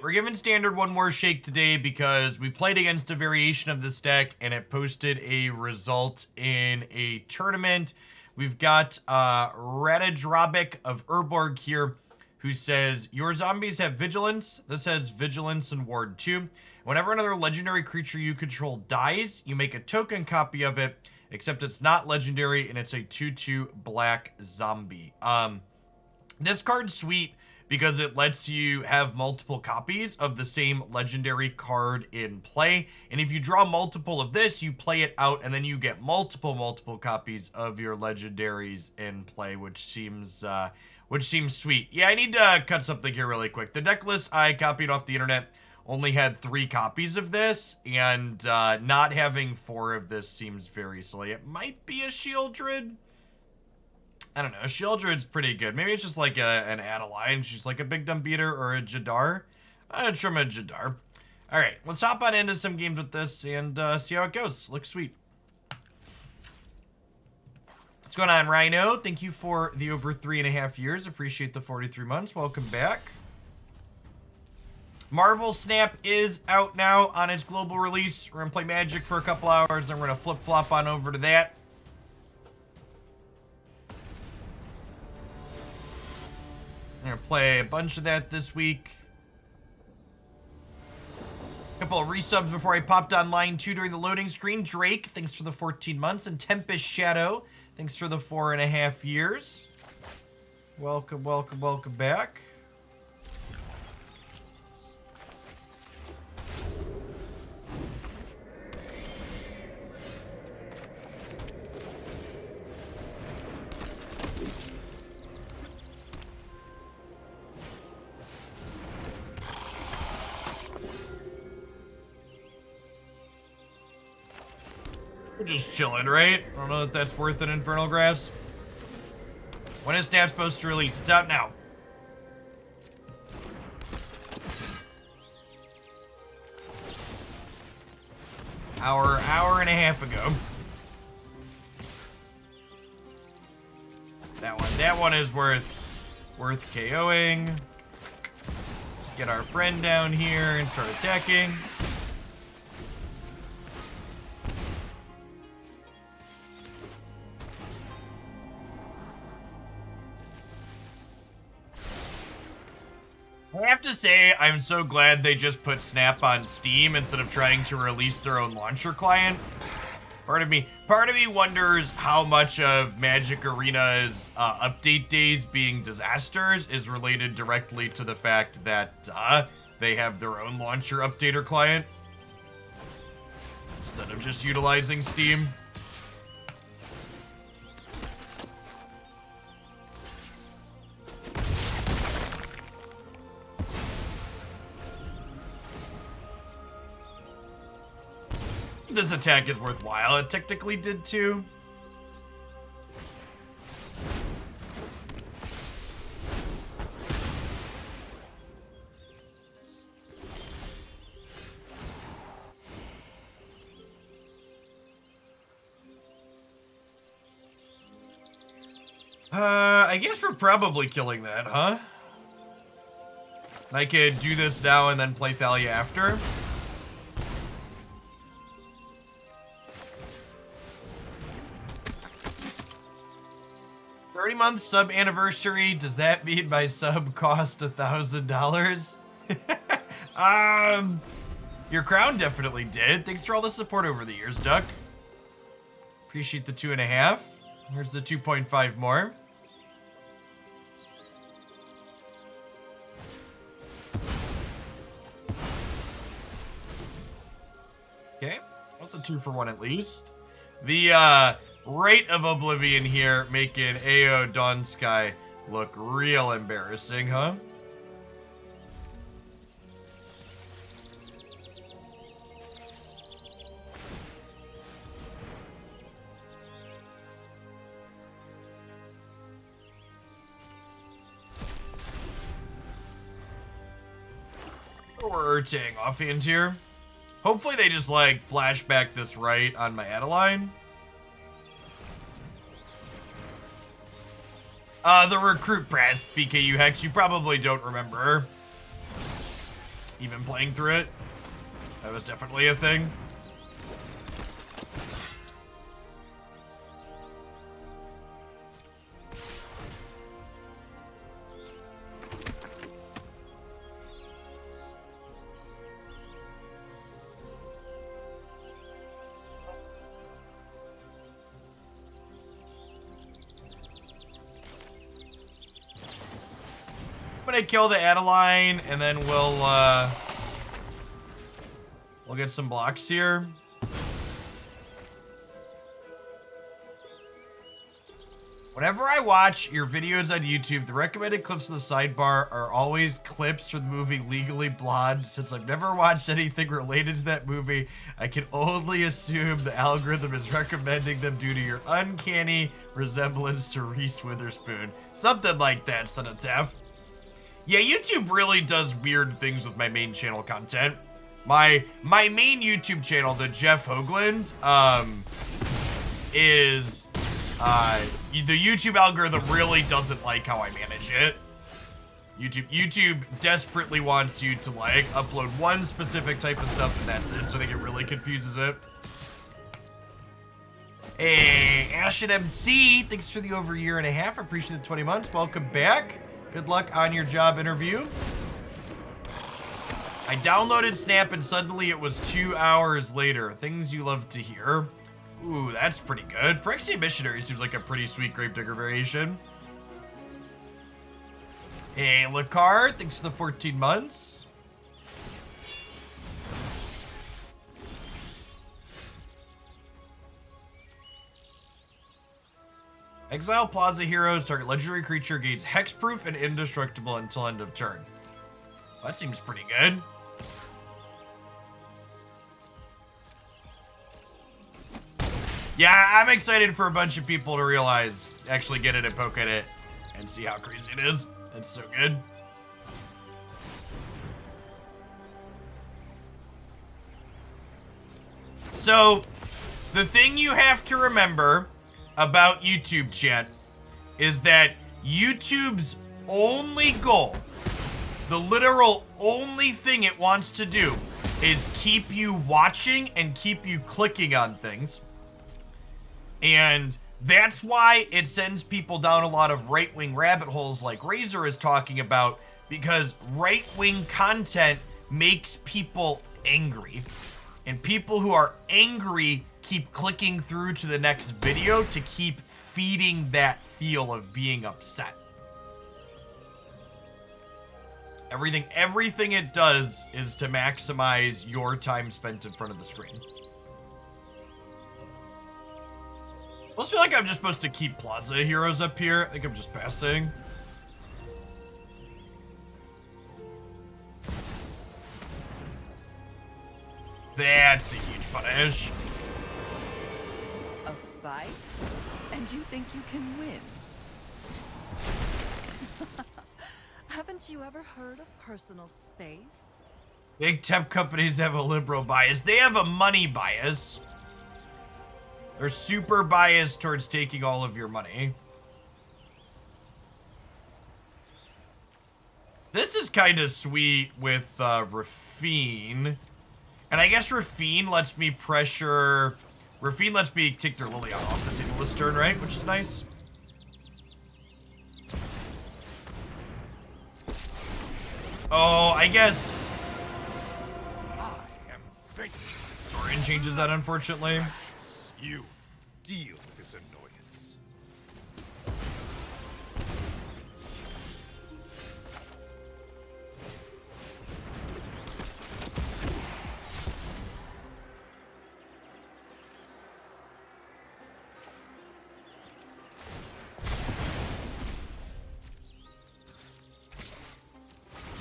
We're giving Standard one more shake today because we played against a variation of this deck and it posted a result in a tournament. We've got Ratadrabik of Urborg here who says, your zombies have vigilance. This has vigilance and ward 2. Whenever another legendary creature you control dies, you make a token copy of it, except it's not legendary and it's a 2/2 black zombie. This card's sweet because it lets you have multiple copies of the same legendary card in play. And if you draw multiple of this, you play it out, and then you get multiple copies of your legendaries in play, which seems sweet. Yeah, I need to cut something here really quick. The deck list I copied off the internet only had 3 copies of this, and not having 4 of this seems very silly. It might be a Sheoldred. I don't know. Sheoldred's pretty good. Maybe it's just like an Adeline. She's like a big dumb beater, or a Jadar. I'd trim a Jadar. All right, let's hop on into some games with this and see how it goes. Looks sweet. What's going on, Rhino? Thank you for the over 3.5 years. Appreciate the 43 months. Welcome back. Marvel Snap is out now on its global release. We're going to play Magic for a couple hours, then we're going to flip-flop on over to that. I'm gonna play a bunch of that this week. A couple of resubs before I popped on line 2 during the loading screen. Drake, thanks for the 14 months. And Tempest Shadow, thanks for the 4.5 years. Welcome back. We're just chilling, right? I don't know if that's worth an Infernal Grasp. When is Snap supposed to release? It's out now. Hour and a half ago. That one is worth KOing. Let's get our friend down here and start attacking. I have to say, I'm so glad they just put Snap on Steam instead of trying to release their own launcher client. Part of me wonders how much of Magic Arena's update days being disasters is related directly to the fact that they have their own launcher updater client instead of just utilizing Steam. This attack is worthwhile. It technically did too. I guess we're probably killing that, huh? I could do this now and then play Thalia after. 30-month sub anniversary. Does that mean my sub cost $1,000? Your crown definitely did. Thanks for all the support over the years, Duck. Appreciate the 2.5. Here's the 2.5 more. Okay, that's a 2-for-1 at least. The Rite of Oblivion here making AO Dawn Sky look real embarrassing, huh? We're Ertai offhand here. Hopefully they just like flashback this right on my Adeline. The recruit press, BKU Hex, you probably don't remember her. even playing through it. That was definitely a thing. I'm gonna kill the Adeline, and then we'll get some blocks here. Whenever I watch your videos on YouTube, the recommended clips of the sidebar are always clips from the movie Legally Blonde. Since I've never watched anything related to that movie, I can only assume the algorithm is recommending them due to your uncanny resemblance to Reese Witherspoon. Something like that, son of Tef. Yeah, YouTube really does weird things with my main channel content. My main YouTube channel, the Jeff Hoagland, is the YouTube algorithm really doesn't like how I manage it. YouTube desperately wants you to like upload one specific type of stuff, and that's it. So I think it really confuses it. Hey, Ashen MC, thanks for the over a year and a half. Appreciate the 20 months. Welcome back. Good luck on your job interview. I downloaded Snap and suddenly it was 2 hours later. Things you love to hear. Ooh, that's pretty good. Phyrexian Missionary seems like a pretty sweet Gravedigger variation. Hey, Lacard, thanks for the 14 months. Exile Plaza of Heroes, target legendary creature gains hexproof and indestructible until end of turn. That seems pretty good. Yeah, I'm excited for a bunch of people to realize, actually get it and poke at it, and see how crazy it is. It's so good. So, the thing you have to remember about YouTube, chat, is that YouTube's only goal, the literal only thing it wants to do, is keep you watching and keep you clicking on things. And that's why it sends people down a lot of right-wing rabbit holes like Razor is talking about, because right-wing content makes people angry. And people who are angry keep clicking through to the next video to keep feeding that feel of being upset. Everything it does is to maximize your time spent in front of the screen. I almost feel like I'm just supposed to keep Plaza Heroes up here. I think I'm just passing. That's a huge punish. A fight? And you think you can win? Haven't you ever heard of personal space? Big tech companies have a liberal bias. They have a money bias. They're super biased towards taking all of your money. This is kind of sweet with Raffine. And I guess Raffine lets me pressure... Raffine lets me kick their Liliana off the table this turn, right? Which is nice. Oh, I guess... I am fate. Soaring changes that, unfortunately. You deal with this annoyance.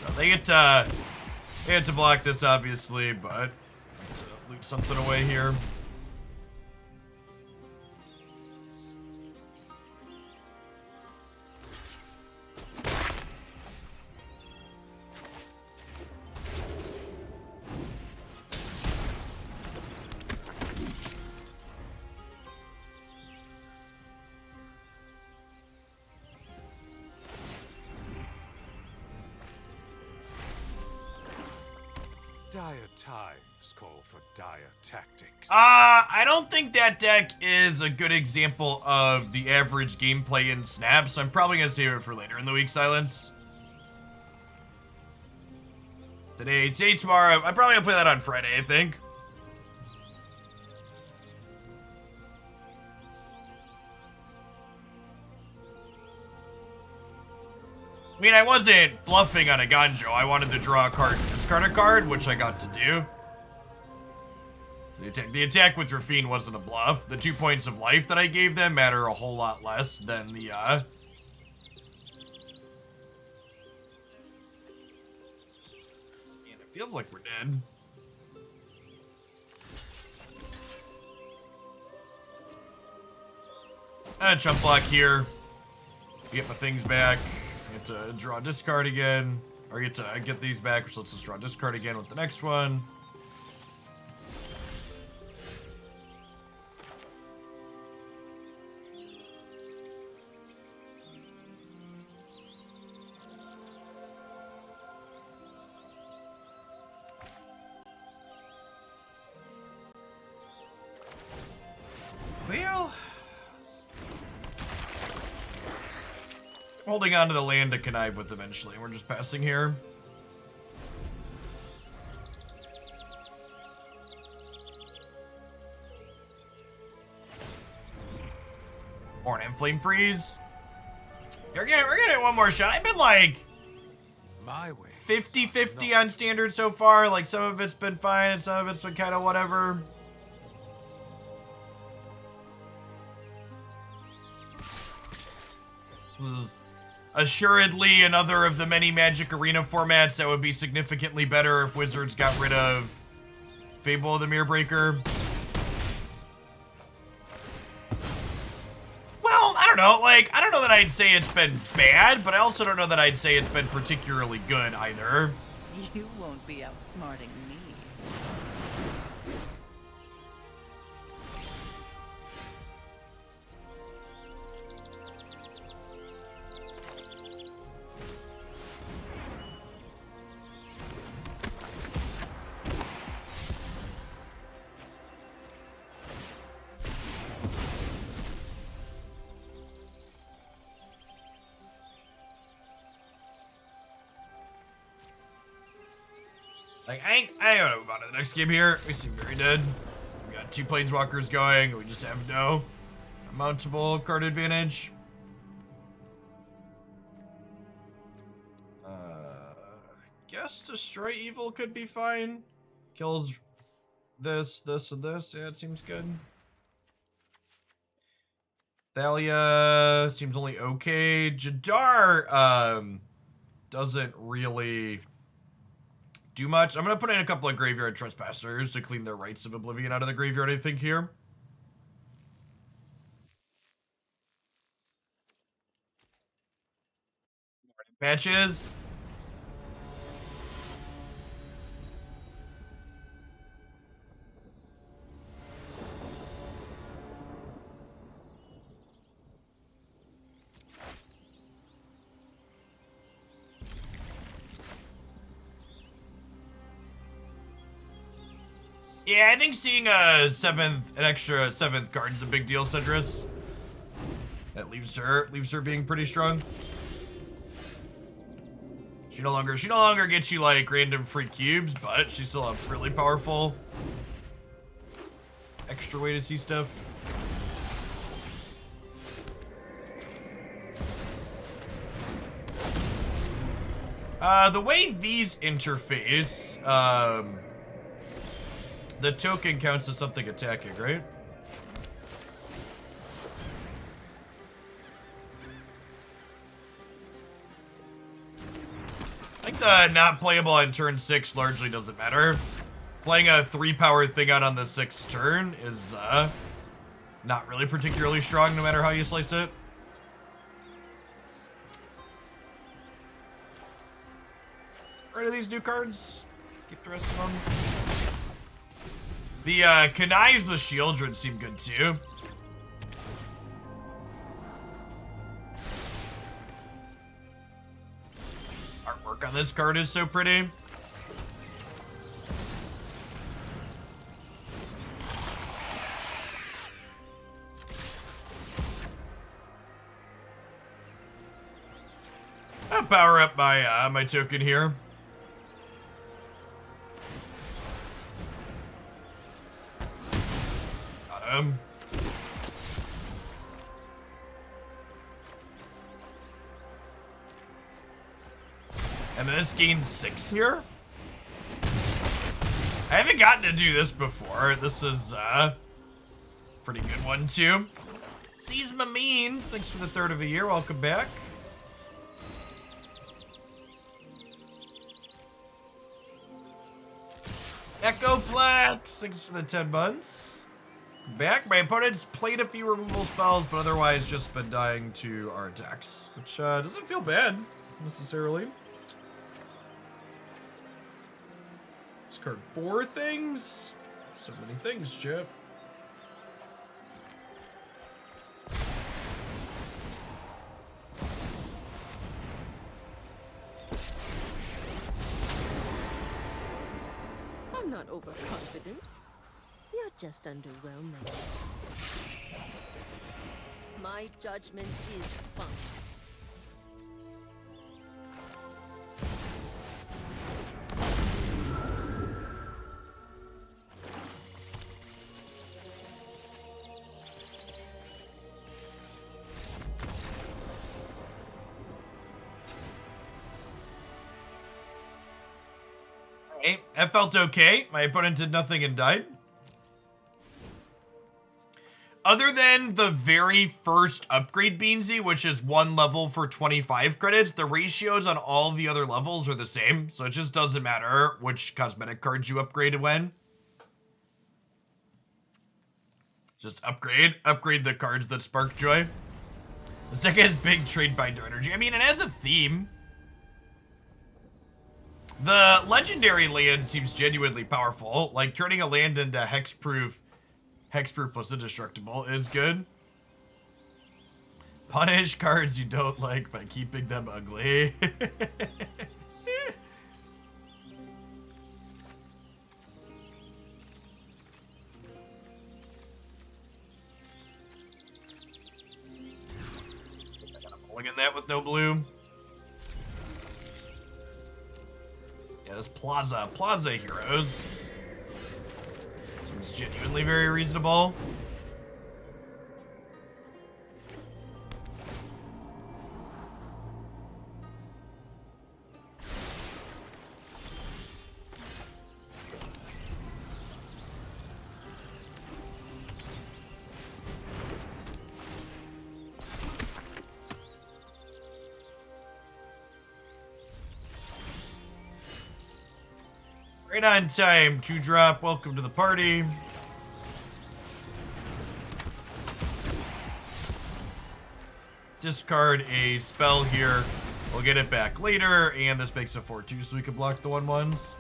So they get to block this, obviously, but let's loot something away here. Dire times call for dire tactics. I don't think that deck is a good example of the average gameplay in Snap, so I'm probably gonna save it for later in the week, Silence. Today, tomorrow. I'm probably gonna play that on Friday, I think. I mean, I wasn't bluffing on Eiganjo. I wanted to draw a card and discard a card, which I got to do. The attack with Raffine wasn't a bluff. The 2 points of life that I gave them matter a whole lot less than the, Man, it feels like we're dead. Chump block here. Get my things back. Get to draw discard again. Or get to get these back, which lets us draw discard again with the next one. Well, holding on to the land to connive with eventually. We're just passing here. Horn and Flame Freeze. We're getting one more shot. I've been like My way. 50-50 on standard so far. Like, some of it's been fine and some of it's been kind of whatever. This is assuredly another of the many Magic Arena formats that would be significantly better if Wizards got rid of Fable of the Mirrorbreaker. Well, I don't know. Like, I don't know that I'd say it's been bad, but I also don't know that I'd say it's been particularly good either. You won't be outsmarting me. Like, I ain't gonna move on to the next game here. We seem very dead. We got 2 Planeswalkers going. We just have no mountable card advantage. Guess Destroy Evil could be fine. Kills this, this, and this. Yeah, it seems good. Thalia seems only okay. Jadar doesn't really do much. I'm gonna put in a couple of Graveyard Trespassers to clean their Rites of Oblivion out of the graveyard, I think, here. Patches. Yeah, I think seeing an extra seventh card is a big deal, Cedrus. That leaves her being pretty strong. She no longer gets you like random free cubes, but she's still a really powerful extra way to see stuff. The way these interface, the token counts as something attacking, right? I think the not playable on turn 6 largely doesn't matter. Playing a 3-power thing out on the 6th turn is not really particularly strong no matter how you slice it. Get rid of these new cards. Keep the rest of them. The connives with Sheoldred seem good too. Artwork on this card is so pretty. power up my my token here. Got him. And this gains 6 here. I haven't gotten to do this before. This is pretty good one too. Seize my means. Thanks for the 3rd of a year. Welcome back. Echoplex. Thanks for the 10 months. Back. My opponent's played a few removal spells, but otherwise just been dying to our attacks, which doesn't feel bad necessarily. Discard 4 things. So many things, Chip. I'm not overconfident. You're just underwhelming. My judgment is fine. That felt okay. My opponent did nothing and died. Other than the very first upgrade, Beansy, which is 1 level for 25 credits, the ratios on all the other levels are the same. So it just doesn't matter which cosmetic cards you upgrade when. Just upgrade the cards that spark joy. This deck has big trade binder energy. I mean, it has a theme. The legendary land seems genuinely powerful. Like turning a land into hexproof plus indestructible is good. Punish cards you don't like by keeping them ugly. Look at that with no blue. Yeah, this Plaza of Heroes seems genuinely very reasonable. Right on time, 2-drop. Welcome to the party. Discard a spell here. We'll get it back later, and this makes a 4/2 so we can block the 1/1s.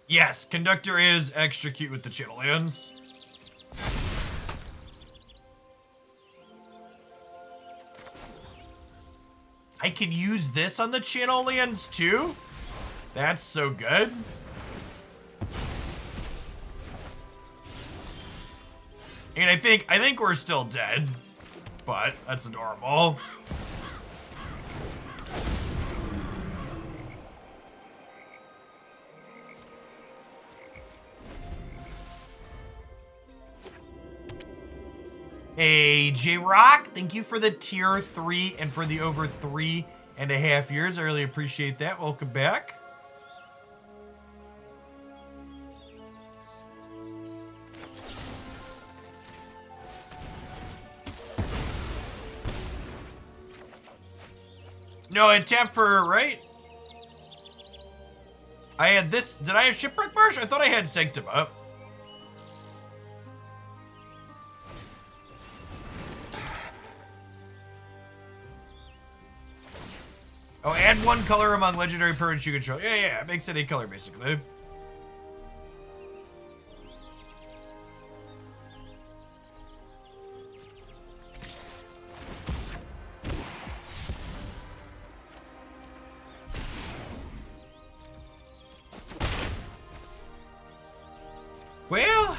Yes, Conductor is extra cute with the channel lands. I can use this on the channel lands too? That's so good. And I think we're still dead, but that's adorable. Hey, J-Rock, thank you for the tier 3 and for the over 3.5 years. I really appreciate that. Welcome back. No, I tapped for, right? I had this. Did I have Shipwreck Marsh? I thought I had Sanctum up. Oh, add one color among legendary permanents you control. Yeah, it makes any color, basically. Well...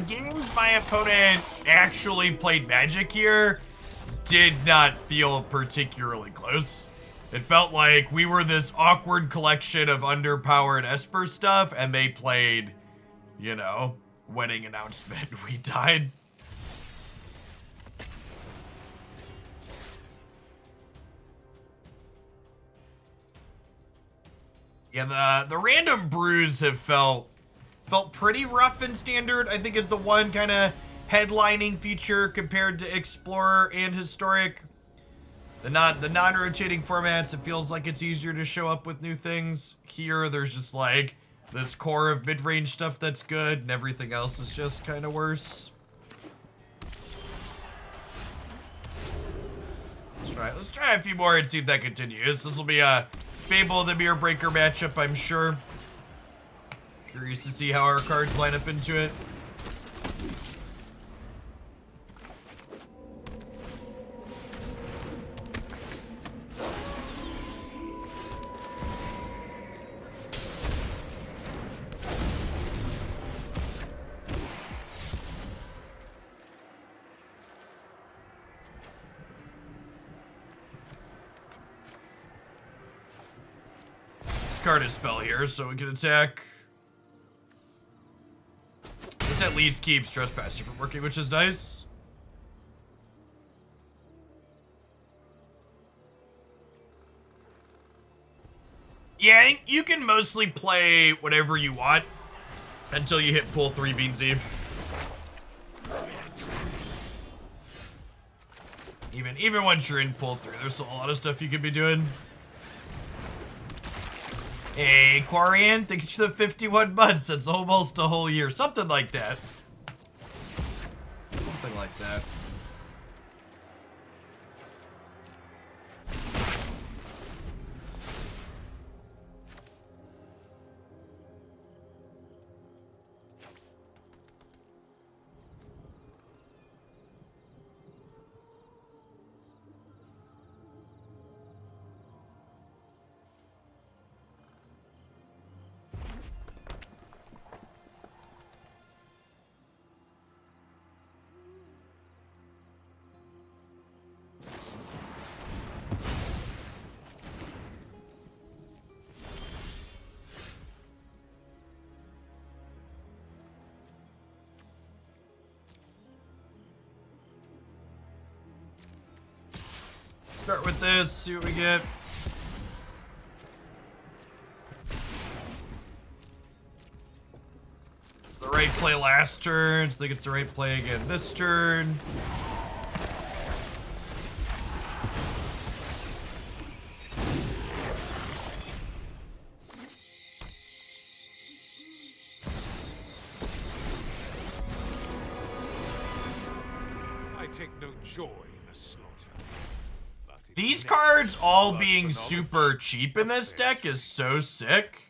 games my opponent actually played Magic here did not feel particularly close. It felt like we were this awkward collection of underpowered Esper stuff, and they played, you know, wedding announcement. We died. Yeah, the random brews have felt pretty rough in Standard. I think is the one kind of headlining feature compared to Explorer and Historic. The non-rotating formats, it feels like it's easier to show up with new things. Here, there's just like this core of mid-range stuff that's good, and everything else is just kind of worse. Let's try a few more and see if that continues. This will be a Fable the Mirror Breaker matchup, I'm sure. Curious to see how our cards line up into it. Discard a spell here so we can attack. This at least keeps Trespasser from working, which is nice. Yeah, I think you can mostly play whatever you want until you hit pull 3 Beansy. Even once you're in pull 3, there's still a lot of stuff you could be doing. Hey, Quarian, thanks for the 51 months. That's almost a whole year. Something like that. Something like that. Start with this, see what we get. It's the right play last turn, so I think it's the right play again this turn. I take no joy in a slaughter. These cards all being super cheap in this deck is so sick.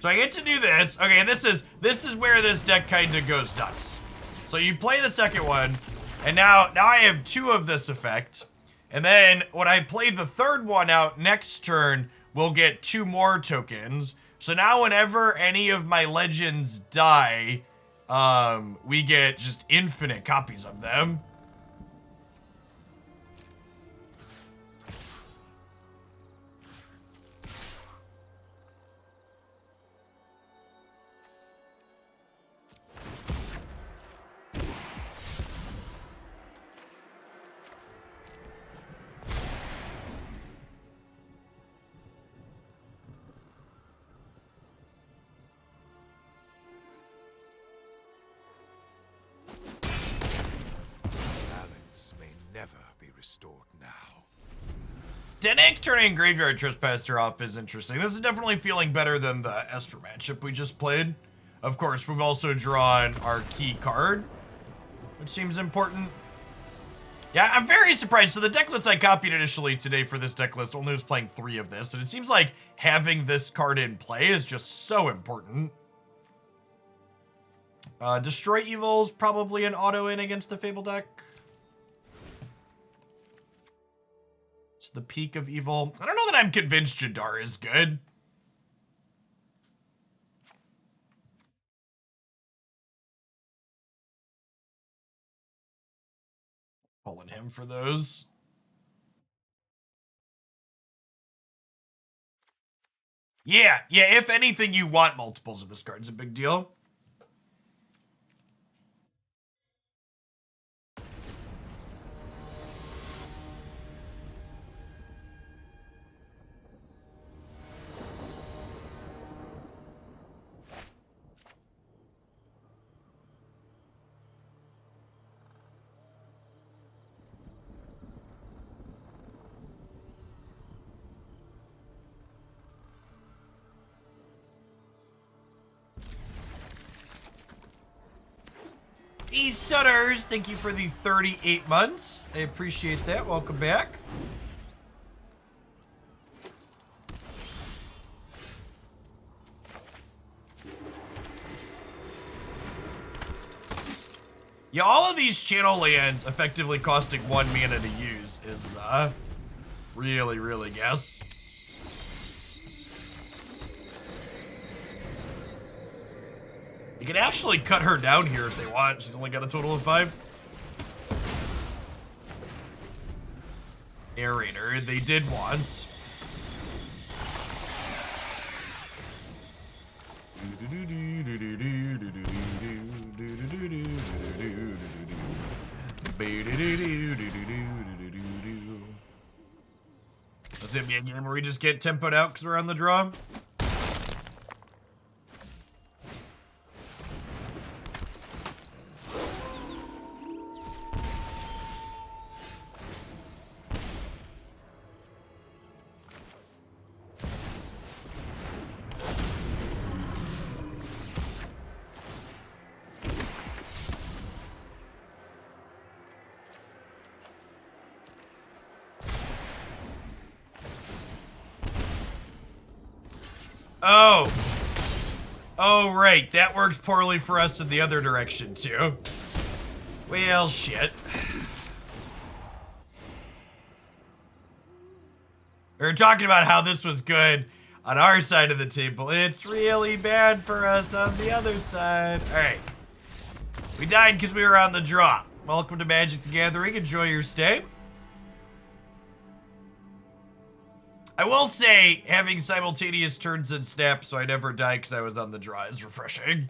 So I get to do this. Okay, this is where this deck kind of goes nuts. So you play the second one, and now I have 2 of this effect. And then when I play the third one out next turn, we'll get 2 more tokens. So now whenever any of my legends die, we get just infinite copies of them. Restored now. Dennick turning Graveyard Trespasser off is interesting. This is definitely feeling better than the Esper matchup we just played. Of course, we've also drawn our key card, which seems important. Yeah, I'm very surprised. So the deck list I copied initially today for this deck list only was playing 3 of this, and it seems like having this card in play is just so important. Destroy Evil's probably an auto-in against the Fable deck. It's the peak of evil. I don't know that I'm convinced Jadar is good. Pulling him for those. Yeah, if anything, you want multiples of this card. It's a big deal. Sutters, thank you for the 38 months. I appreciate that. Welcome back. Yeah, all of these channel lands effectively costing 1 mana to use is really guess. You can actually cut her down here if they want. She's only got a total of 5. Narrator, they did want. Does it be a game where we just get tempoed out because we're on the draw? Oh, right. That works poorly for us in the other direction, too. Well, shit. We were talking about how this was good on our side of the table. It's really bad for us on the other side. All right. We died because we were on the draw. Welcome to Magic the Gathering. Enjoy your stay. I will say, having simultaneous turns and snaps so I never die because I was on the draw is refreshing.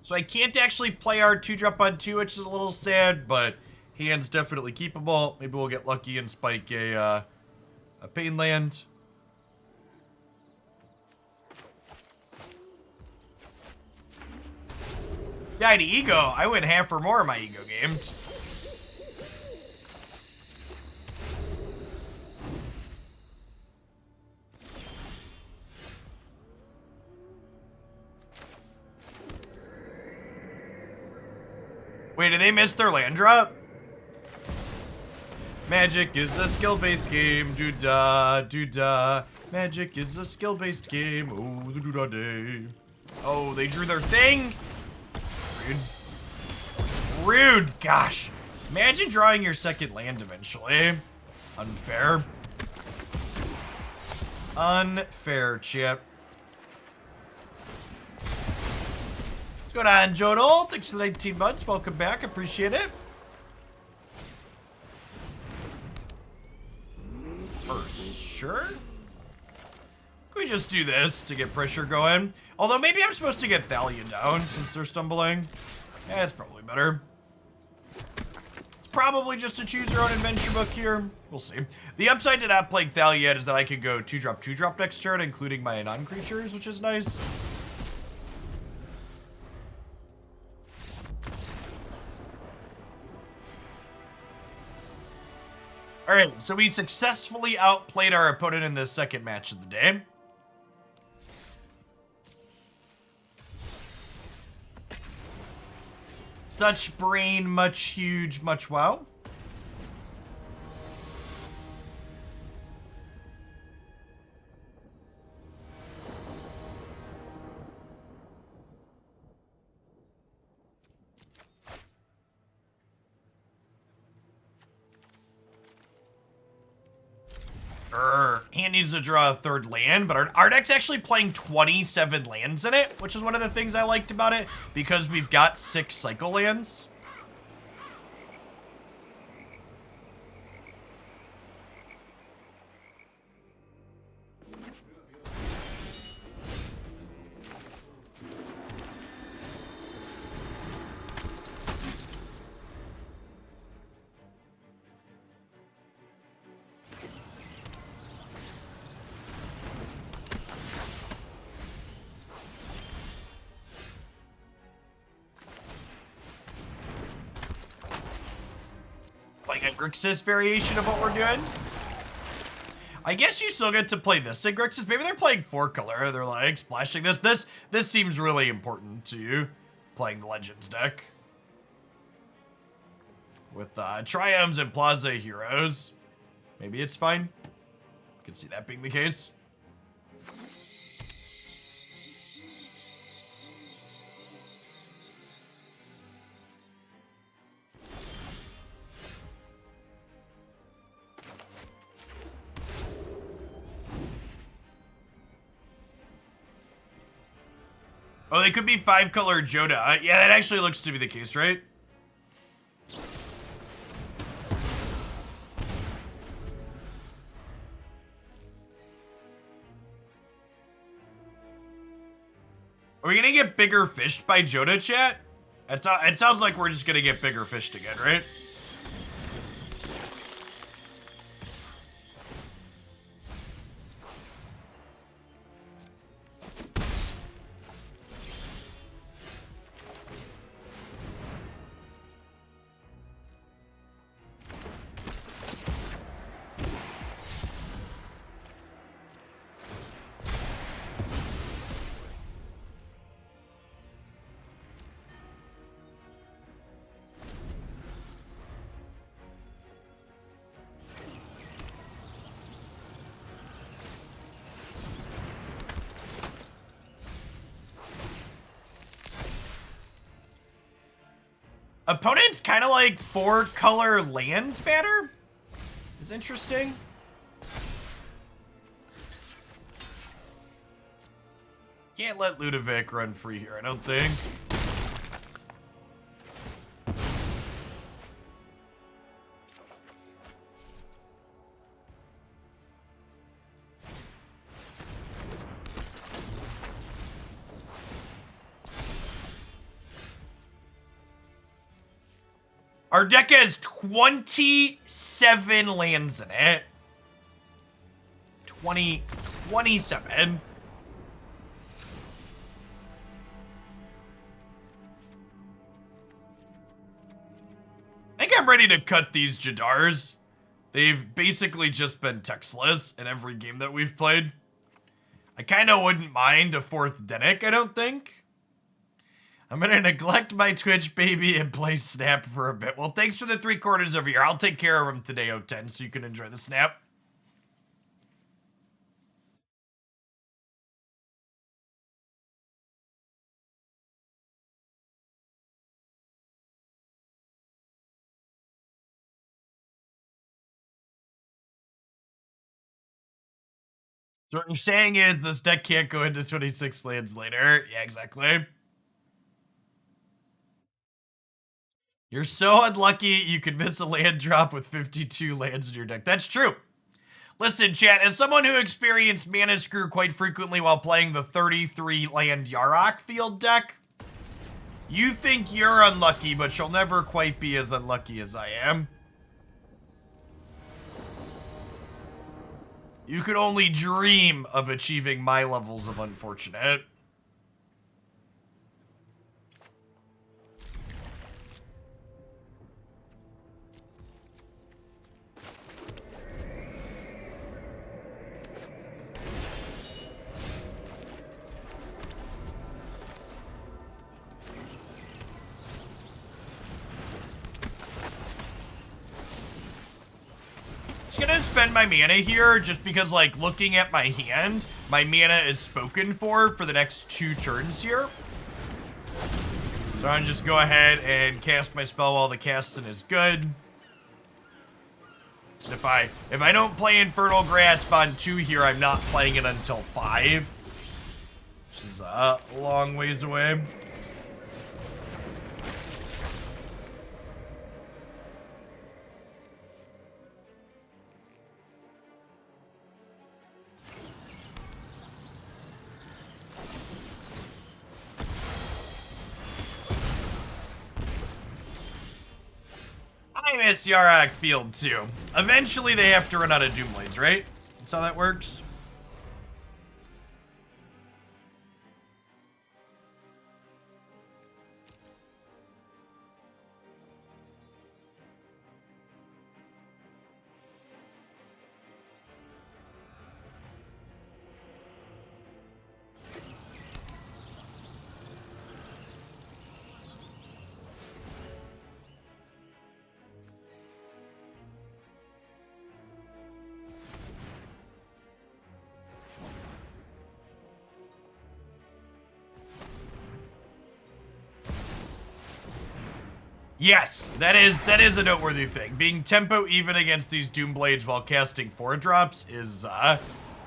So I can't actually play our 2-drop on 2, which is a little sad, but hand's definitely keepable. Maybe we'll get lucky and spike a pain land. Died to ego. I win half or more of my ego games. Wait, did they miss their land drop? Magic is a skill-based game. Do-da, do-da. Magic is a skill-based game. Oh, the do-da day. Oh, they drew their thing? Rude. Rude, gosh. Imagine drawing your second land eventually. Unfair. Unfair, Chip. What's going on, Jodel? Thanks for the 19 months. Welcome back. Appreciate it. For sure. Can we just do this to get pressure going? Although maybe I'm supposed to get Thalia down since they're stumbling. Yeah, it's probably better. It's probably just a choose your own adventure book here. We'll see. The upside to not playing Thalia yet is that I could go 2-drop, 2-drop next turn, including my non-creatures, which is nice. Alright, so we successfully outplayed our opponent in the second match of the day. Such brain, much huge, much wow. He needs to draw a third land, but our deck's actually playing 27 lands in it, which is one of the things I liked about it, because we've got 6 cycle lands. Like a Grixis variation of what we're doing. I guess you still get to play this in Grixis. Maybe they're playing 4-color. They're like splashing this. This seems really important to you, playing the Legends deck. With Triumphs and Plaza of Heroes. Maybe it's fine. I can see that being the case. Oh, they could be 5-color Joda. Yeah, that actually looks to be the case, right? Are we gonna get bigger fished by Joda, chat? It sounds like we're just gonna get bigger fished again, right? Opponent's kind of like 4-color lands banner. Is interesting. Can't let Ludovic run free here, I don't think. Our deck has 27 lands in it. 27. I think I'm ready to cut these Jadars. They've basically just been textless in every game that we've played. I kind of wouldn't mind a 4th Dennick, I don't think. I'm gonna neglect my Twitch baby and play Snap for a bit. Well, thanks for the 3/4 of a year. I'll take care of him today, O10, so you can enjoy the Snap. So what you're saying is this deck can't go into 26 lands later. Yeah, exactly. You're so unlucky you could miss a land drop with 52 lands in your deck. That's true. Listen, chat, as someone who experienced mana screw quite frequently while playing the 33 land Yarok field deck, you think you're unlucky, but you'll never quite be as unlucky as I am. You could only dream of achieving my levels of unfortunate. Just gonna spend my mana here just because, like, looking at my hand, my mana is spoken for the next 2 turns here. So I'm just go ahead and cast my spell while the casting is good. If I don't play Infernal Grasp on 2 here, I'm not playing it until 5. Which is a long ways away. I miss Yarok Field too. Eventually they have to run out of Doomblades, right? That's how that works. Yes, that is a noteworthy thing. Being tempo even against these Doomblades while casting 4-drops is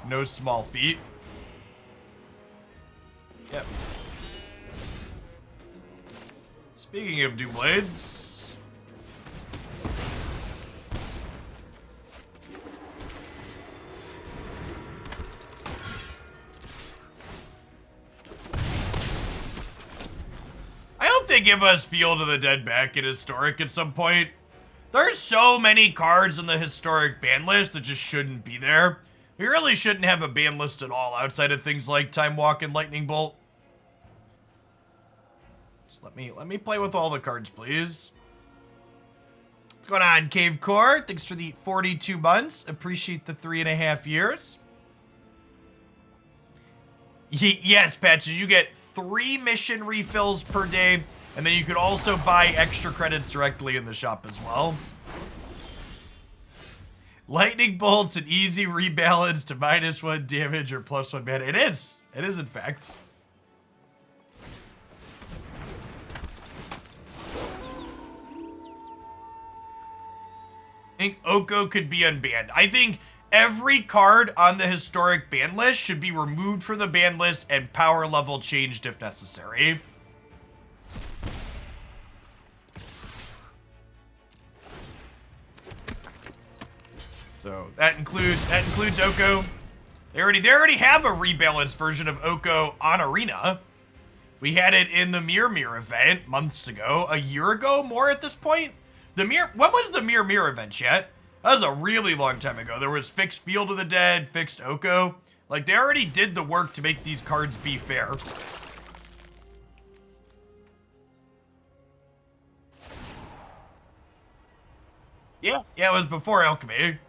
no small feat. Yep. Speaking of Doomblades, they give us Field of the Dead back in Historic at some point. There's so many cards in the Historic ban list that just shouldn't be there. We really shouldn't have a ban list at all outside of things like Time Walk and Lightning Bolt. Just let me play with all the cards, please. What's going on, Cave Core? Thanks for the 42 months. Appreciate the 3.5 years. Yes, Patches, you get 3 mission refills per day. And then you could also buy extra credits directly in the shop as well. Lightning Bolt's an easy rebalance to -1 damage or +1 mana. It is. It is, in fact. I think Oko could be unbanned. I think every card on the Historic ban list should be removed from the ban list and power level changed if necessary. So that includes Oko. They already have a rebalanced version of Oko on Arena. We had it in the Mire event months ago, a year ago, more at this point. When was the Mire event yet? That was a really long time ago. There was fixed Field of the Dead, fixed Oko. Like, they already did the work to make these cards be fair. Yeah, it was before Alchemy.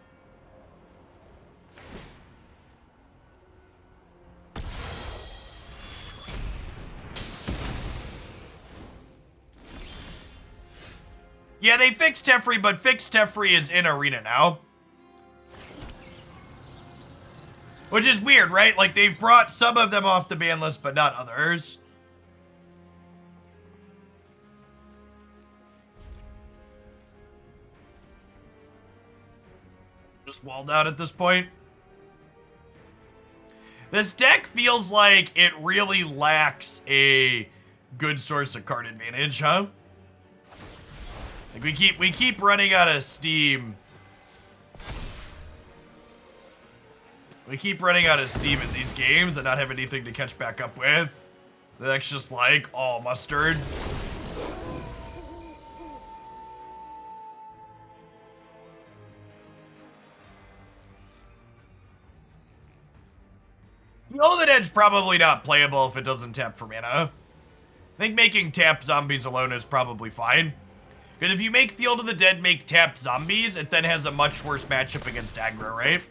Yeah, they fixed Teferi, but fixed Teferi is in Arena now. Which is weird, right? Like, they've brought some of them off the ban list, but not others. Just walled out at this point. This deck feels like it really lacks a good source of card advantage, huh? Like, we keep running out of steam. We keep running out of steam in these games and not have anything to catch back up with. The deck's just like all mustard. Know that Ed's probably not playable if it doesn't tap for mana. I think making tap zombies alone is probably fine. Because if you make Field of the Dead make tap zombies, it then has a much worse matchup against aggro, right?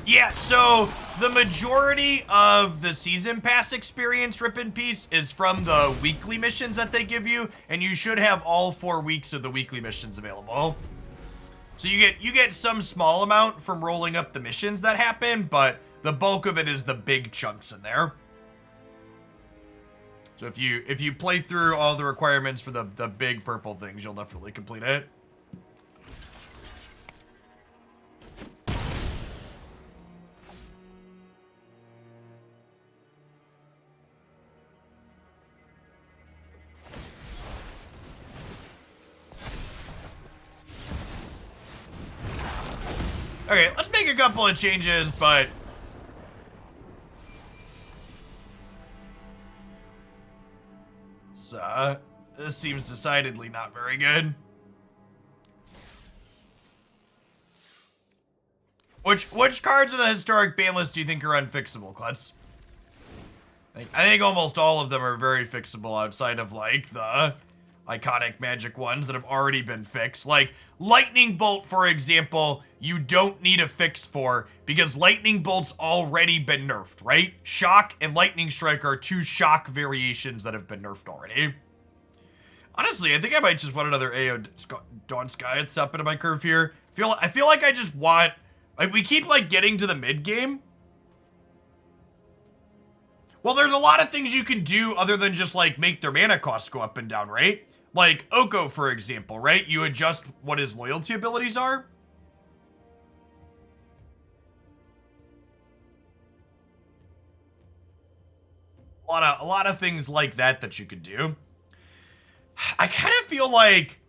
Yeah, so the majority of the Season Pass experience, Rip in Peace, is from the weekly missions that they give you, and you should have all 4 weeks of the weekly missions available. So you get some small amount from rolling up the missions that happen, but the bulk of it is the big chunks in there. So if you play through all the requirements for the big purple things, you'll definitely complete it. Okay, let's make a couple of changes, but this seems decidedly not very good. Which cards in the historic ban list do you think are unfixable, Klutz? I think almost all of them are very fixable outside of, like, the iconic Magic ones that have already been fixed. Like, Lightning Bolt, for example, you don't need a fix for because Lightning Bolt's already been nerfed, right? Shock and Lightning Strike are 2 shock variations that have been nerfed already. Honestly, I think I might just want another AO Dawn Sky and stop into my curve here. I feel like I just want... Like, we keep, like, getting to the mid-game. Well, there's a lot of things you can do other than just, like, make their mana cost go up and down, right? Like, Oko, for example, right? You adjust what his loyalty abilities are. A lot of things like that you could do. I kind of feel like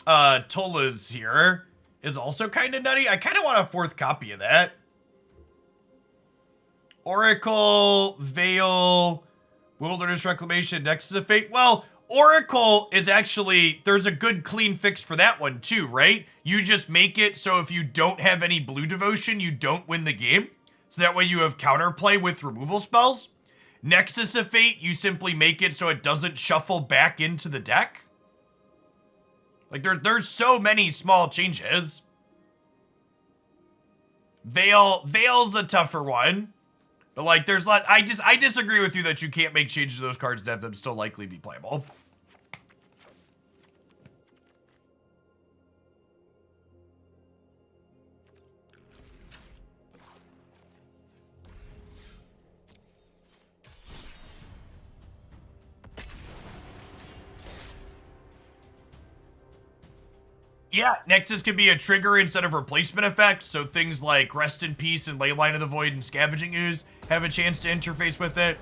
Toluz here is also kind of nutty. I kind of want a 4th copy of that. Oracle, Veil, Wilderness Reclamation, Nexus of Fate. Well, Oracle is actually, there's a good clean fix for that one too, right? You just make it so if you don't have any blue devotion, you don't win the game. So that way you have counterplay with removal spells. Nexus of Fate, you simply make it so it doesn't shuffle back into the deck. Like, there's so many small changes. Veil's a tougher one. But, like, there's lot. I disagree with you that you can't make changes to those cards to have them still likely be playable. Yeah, Nexus could be a trigger instead of replacement effect, so things like Rest in Peace and Leyline of the Void and Scavenging Ooze have a chance to interface with it.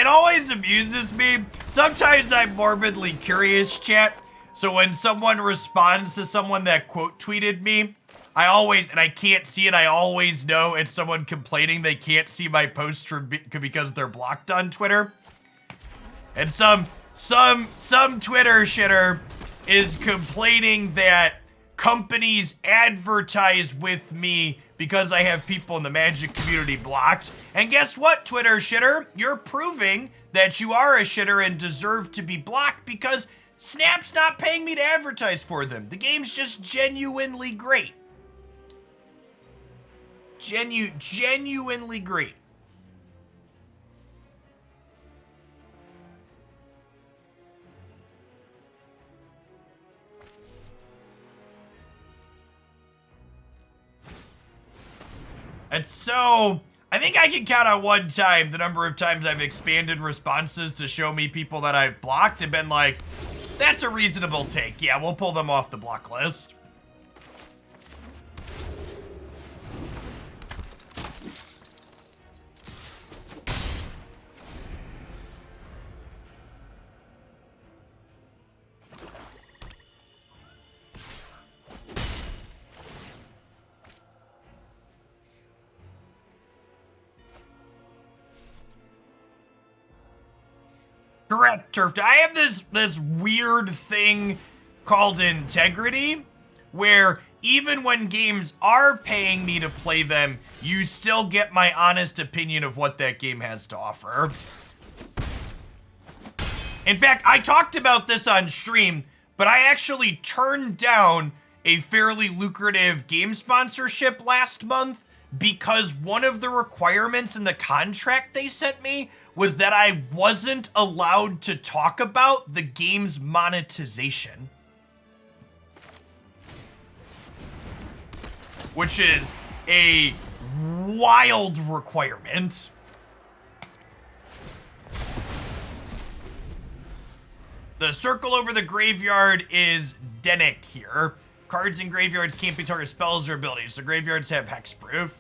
always amuses me. Sometimes I'm morbidly curious, chat. So when someone responds to someone that quote tweeted me, I always, and I can't see it, I always know it's someone complaining they can't see my posts because they're blocked on Twitter. And some Twitter shitter is complaining that companies advertise with me because I have people in the Magic community blocked. And guess what, Twitter shitter? You're proving that you are a shitter and deserve to be blocked because Snap's not paying me to advertise for them. The game's just genuinely great. Genuinely great. And so, I think I can count on one time the number of times I've expanded responses to show me people that I've blocked and been like, that's a reasonable take. Yeah, we'll pull them off the block list. Correct, Turf. I have this weird thing called integrity, where even when games are paying me to play them, you still get my honest opinion of what that game has to offer. In fact, I talked about this on stream, but I actually turned down a fairly lucrative game sponsorship last month because one of the requirements in the contract they sent me was that I wasn't allowed to talk about the game's monetization. Which is a wild requirement. The circle over the graveyard is Dennick here. Cards in graveyards can't be targeted spells or abilities, so graveyards have hexproof.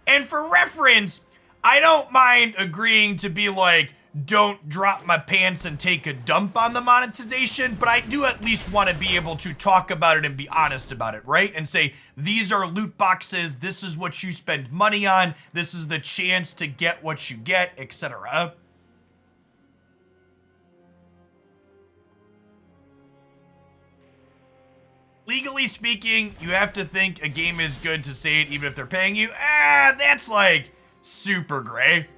And for reference, I don't mind agreeing to be like, don't drop my pants and take a dump on the monetization, but I do at least want to be able to talk about it and be honest about it, right? And say, these are loot boxes, this is what you spend money on, this is the chance to get what you get, etc. Legally speaking, you have to think a game is good to say it even if they're paying you. That's like super gray.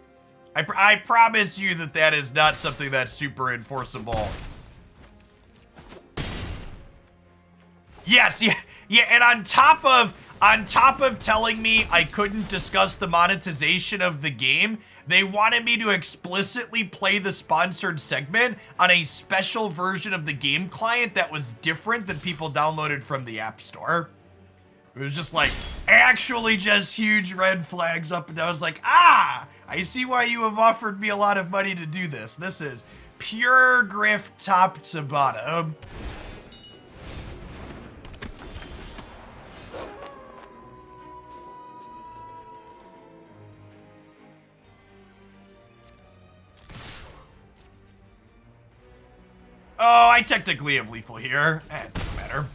I promise you that that is not something that's super enforceable. Yes, yeah, and on top of telling me I couldn't discuss the monetization of the game, they wanted me to explicitly play the sponsored segment on a special version of the game client that was different than people downloaded from the App Store. It was just like, actually just huge red flags up and down. I was like, I see why you have offered me a lot of money to do this. This is pure grift top to bottom. Oh, I technically have lethal here. It doesn't matter.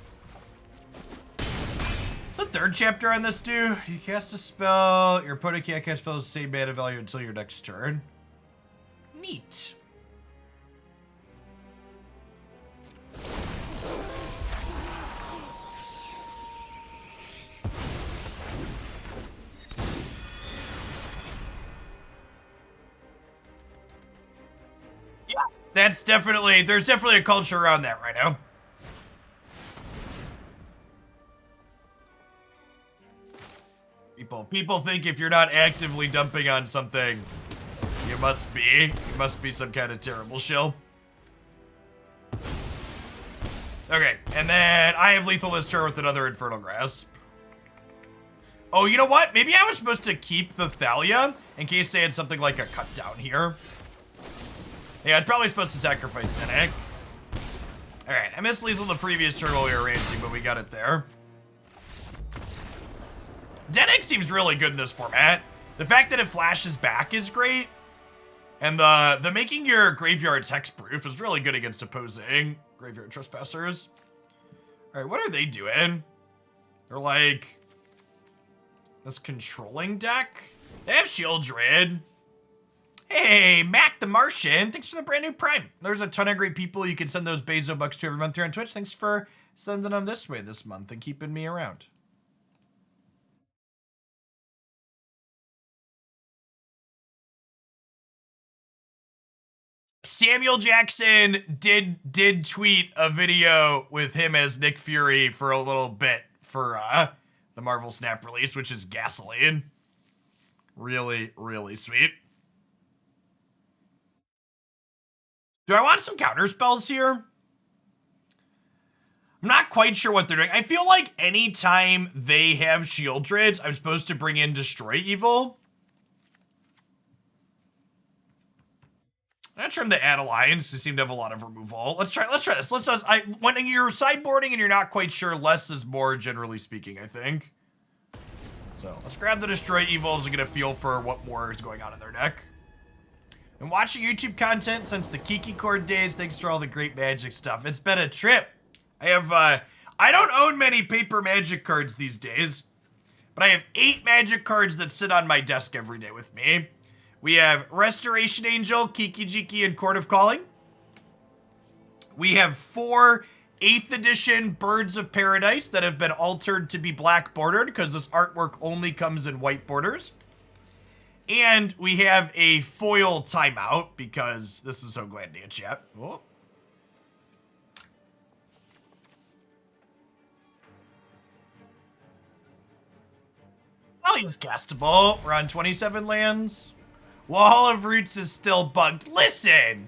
What's the third chapter on this do? You cast a spell, your opponent can't cast spells the same mana value until your next turn. Neat. There's definitely a culture around that right now. People think if you're not actively dumping on something, you must be some kind of terrible shill. Okay, and then I have lethal this turn with another Infernal Grasp. Oh, you know what? Maybe I was supposed to keep the Thalia in case they had something like a cut down here. Yeah, it's probably supposed to sacrifice Dennick. Alright, I missed lethal the previous turn while we were ranting, but we got it there. Dennick seems really good in this format. The fact that it flashes back is great. And the making your graveyard hexproof is really good against opposing Graveyard Trespassers. All right, what are they doing? They're like this controlling deck. They have Sheoldred. Hey, Mac the Martian, thanks for the brand new Prime. There's a ton of great people you can send those Bezo bucks to every month here on Twitch. Thanks for sending them this way this month and keeping me around. Samuel Jackson did tweet a video with him as Nick Fury for a little bit for the Marvel Snap release, which is gasoline. Really, really sweet. Do I want some counter spells here? I'm not quite sure what they're doing. I feel like anytime they have Sheoldred, I'm supposed to bring in Destroy Evil. I'm gonna trim the Adelines. They seem to have a lot of removal. Let's try this. When you're sideboarding and you're not quite sure, less is more, generally speaking, I think. So let's grab the Destroy Evils and get a feel for what more is going on in their deck. And watching YouTube content since the Kiki Cord days. Thanks for all the great Magic stuff. It's been a trip. I don't own many paper Magic cards these days, but I have 8 Magic cards that sit on my desk every day with me. We have Restoration Angel, Kiki Jiki, and Court of Calling. We have 4 8th edition Birds of Paradise that have been altered to be black bordered because this artwork only comes in white borders. And we have a foil timeout because this is so glad to get chat. Oh. Thalia's castable. We're on 27 lands. Wall of Roots is still bugged. Listen,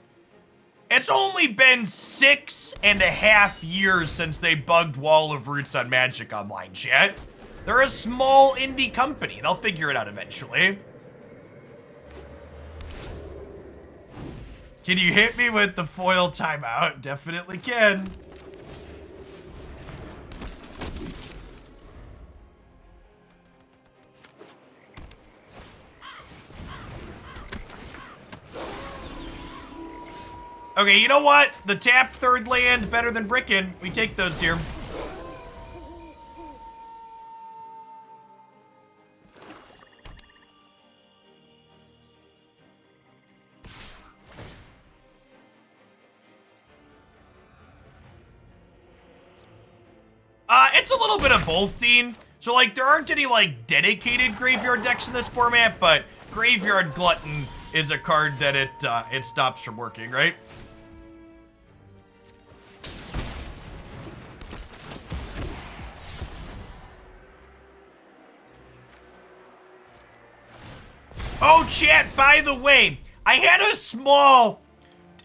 it's only been 6.5 years since they bugged Wall of Roots on Magic Online, chat. They're a small indie company. They'll figure it out eventually. Can you hit me with the foil timeout? Definitely can. Okay, you know what? The tapped 3rd land, better than Brickin'. We take those here. It's a little bit of both, Dean. So, like, there aren't any, like, dedicated graveyard decks in this format, but Graveyard Glutton is a card that it stops from working, right? Oh, chat, by the way, I had a small,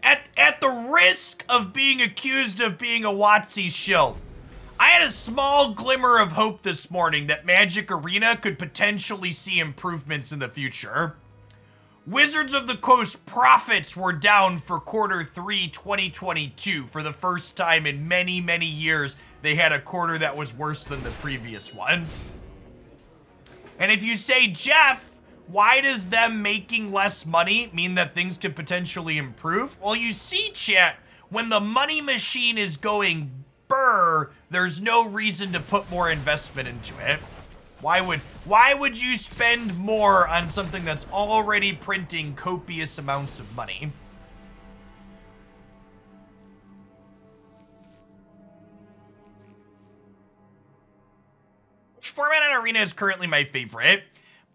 at the risk of being accused of being a WotC shill, I had a small glimmer of hope this morning that Magic Arena could potentially see improvements in the future. Wizards of the Coast profits were down for Q3 2022. For the first time in many, many years, they had a quarter that was worse than the previous one. And if you say, Jeff, why does them making less money mean that things could potentially improve? Well, you see, chat, when the money machine is going burr, there's no reason to put more investment into it. Why would you spend more on something that's already printing copious amounts of money? Which format on Arena is currently my favorite?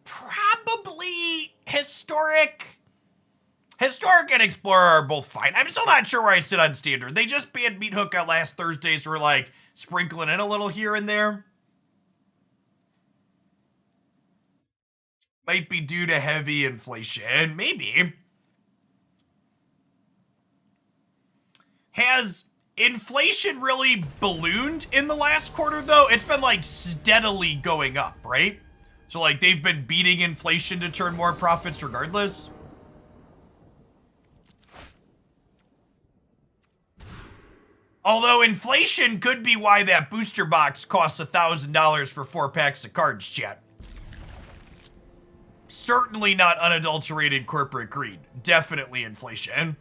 Probably Historic. Historic and Explorer are both fine. I'm still not sure where I sit on Standard. They just banned Meat Hook out last Thursday, so we're like sprinkling in a little here and there. Might be due to heavy inflation. Maybe. Has inflation really ballooned in the last quarter, though? It's been like steadily going up, right? So like they've been beating inflation to turn more profits regardless. Although inflation could be why that booster box costs $1,000 for 4 packs of cards, chat. Certainly not unadulterated corporate greed. Definitely inflation.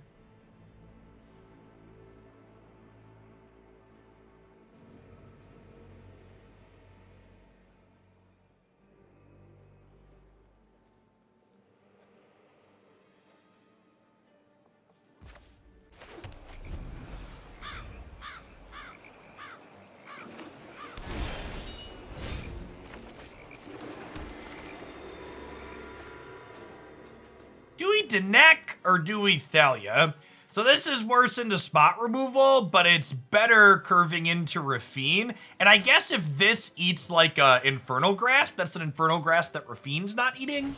Do we Dennick or do we Thalia? So this is worse into spot removal, but it's better curving into Raffine. And I guess if this eats like a Infernal Grasp, that's an Infernal Grasp that Raffine's not eating.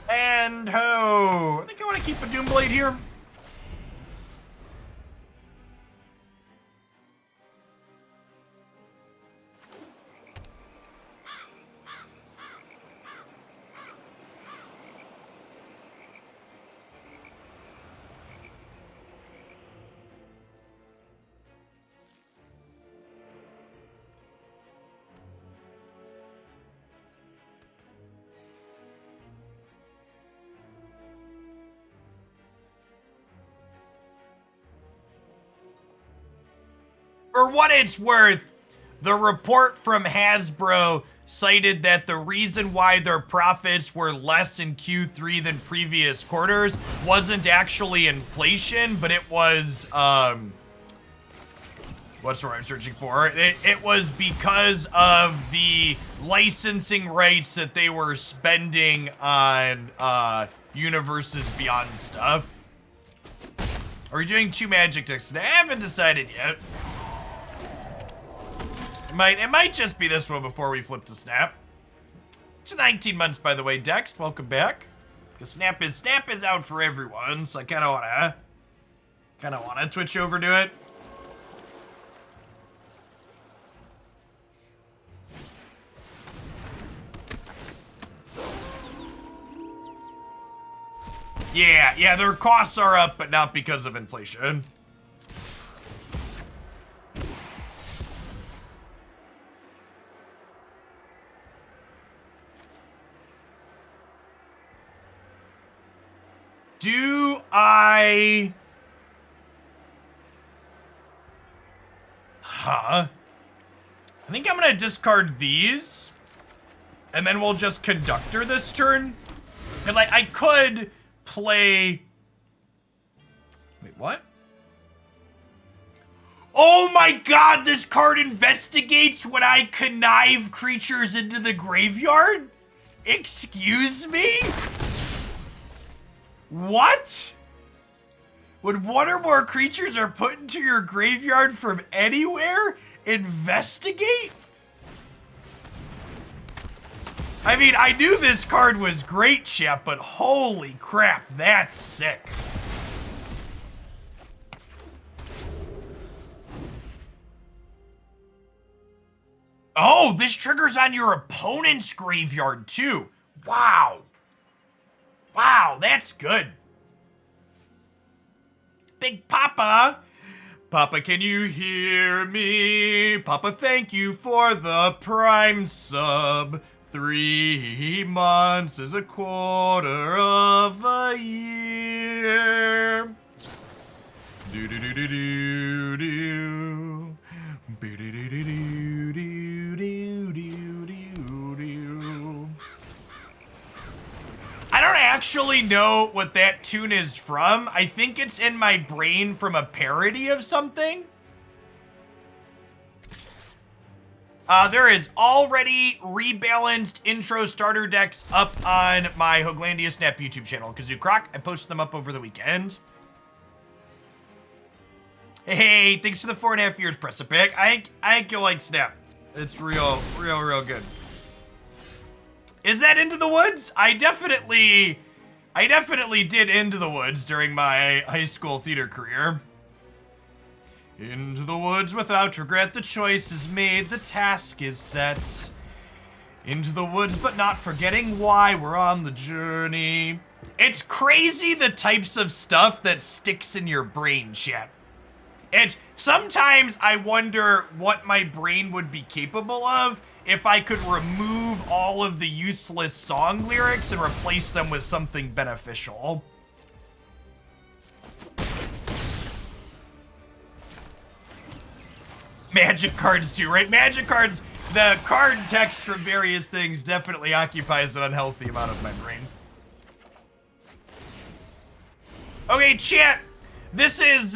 And ho! I think I want to keep a Doomblade here. For what it's worth, the report from Hasbro cited that the reason why their profits were less in Q3 than previous quarters wasn't actually inflation, but it was, what's the word I'm searching for? It was because of the licensing rights that they were spending on, Universes Beyond stuff. Are we doing 2 magic decks? I haven't decided yet. It might just be this one before we flip to Snap. It's 19 months, by the way, Dex. Welcome back. Because Snap is out for everyone, so I kind of wanna switch over to it. Yeah, their costs are up, but not because of inflation. Do I... I think I'm gonna discard these. And then we'll just Conductor this turn. Because I could play... Wait, what? Oh my god, this card investigates when I connive creatures into the graveyard? Excuse me? What? When one or more creatures are put into your graveyard from anywhere, investigate? I mean, I knew this card was great, chat, but holy crap, that's sick. Oh, this triggers on your opponent's graveyard, too. Wow. Wow, that's good. Big Papa. Papa, can you hear me? Papa, thank you for the Prime sub. 3 months is a quarter of a year. Do do do do do do. Do do do do do do do do do. I don't actually know what that tune is from. I think it's in my brain from a parody of something. There is already rebalanced intro starter decks up on my Hoaglandia Snap YouTube channel. Kazoo Croc, I posted them up over the weekend. Hey, thanks for the 4.5 years, Precipic. I think you'll like Snap. It's real good. Is that Into the Woods? I definitely did Into the Woods during my high school theater career. Into the woods without regret, the choice is made, the task is set. Into the woods, but not forgetting why we're on the journey. It's crazy the types of stuff that sticks in your brain, chat. And sometimes I wonder what my brain would be capable of if I could remove all of the useless song lyrics and replace them with something beneficial. Magic cards too, right? Magic cards, the card text from various things definitely occupies an unhealthy amount of my brain. Okay, chat, this is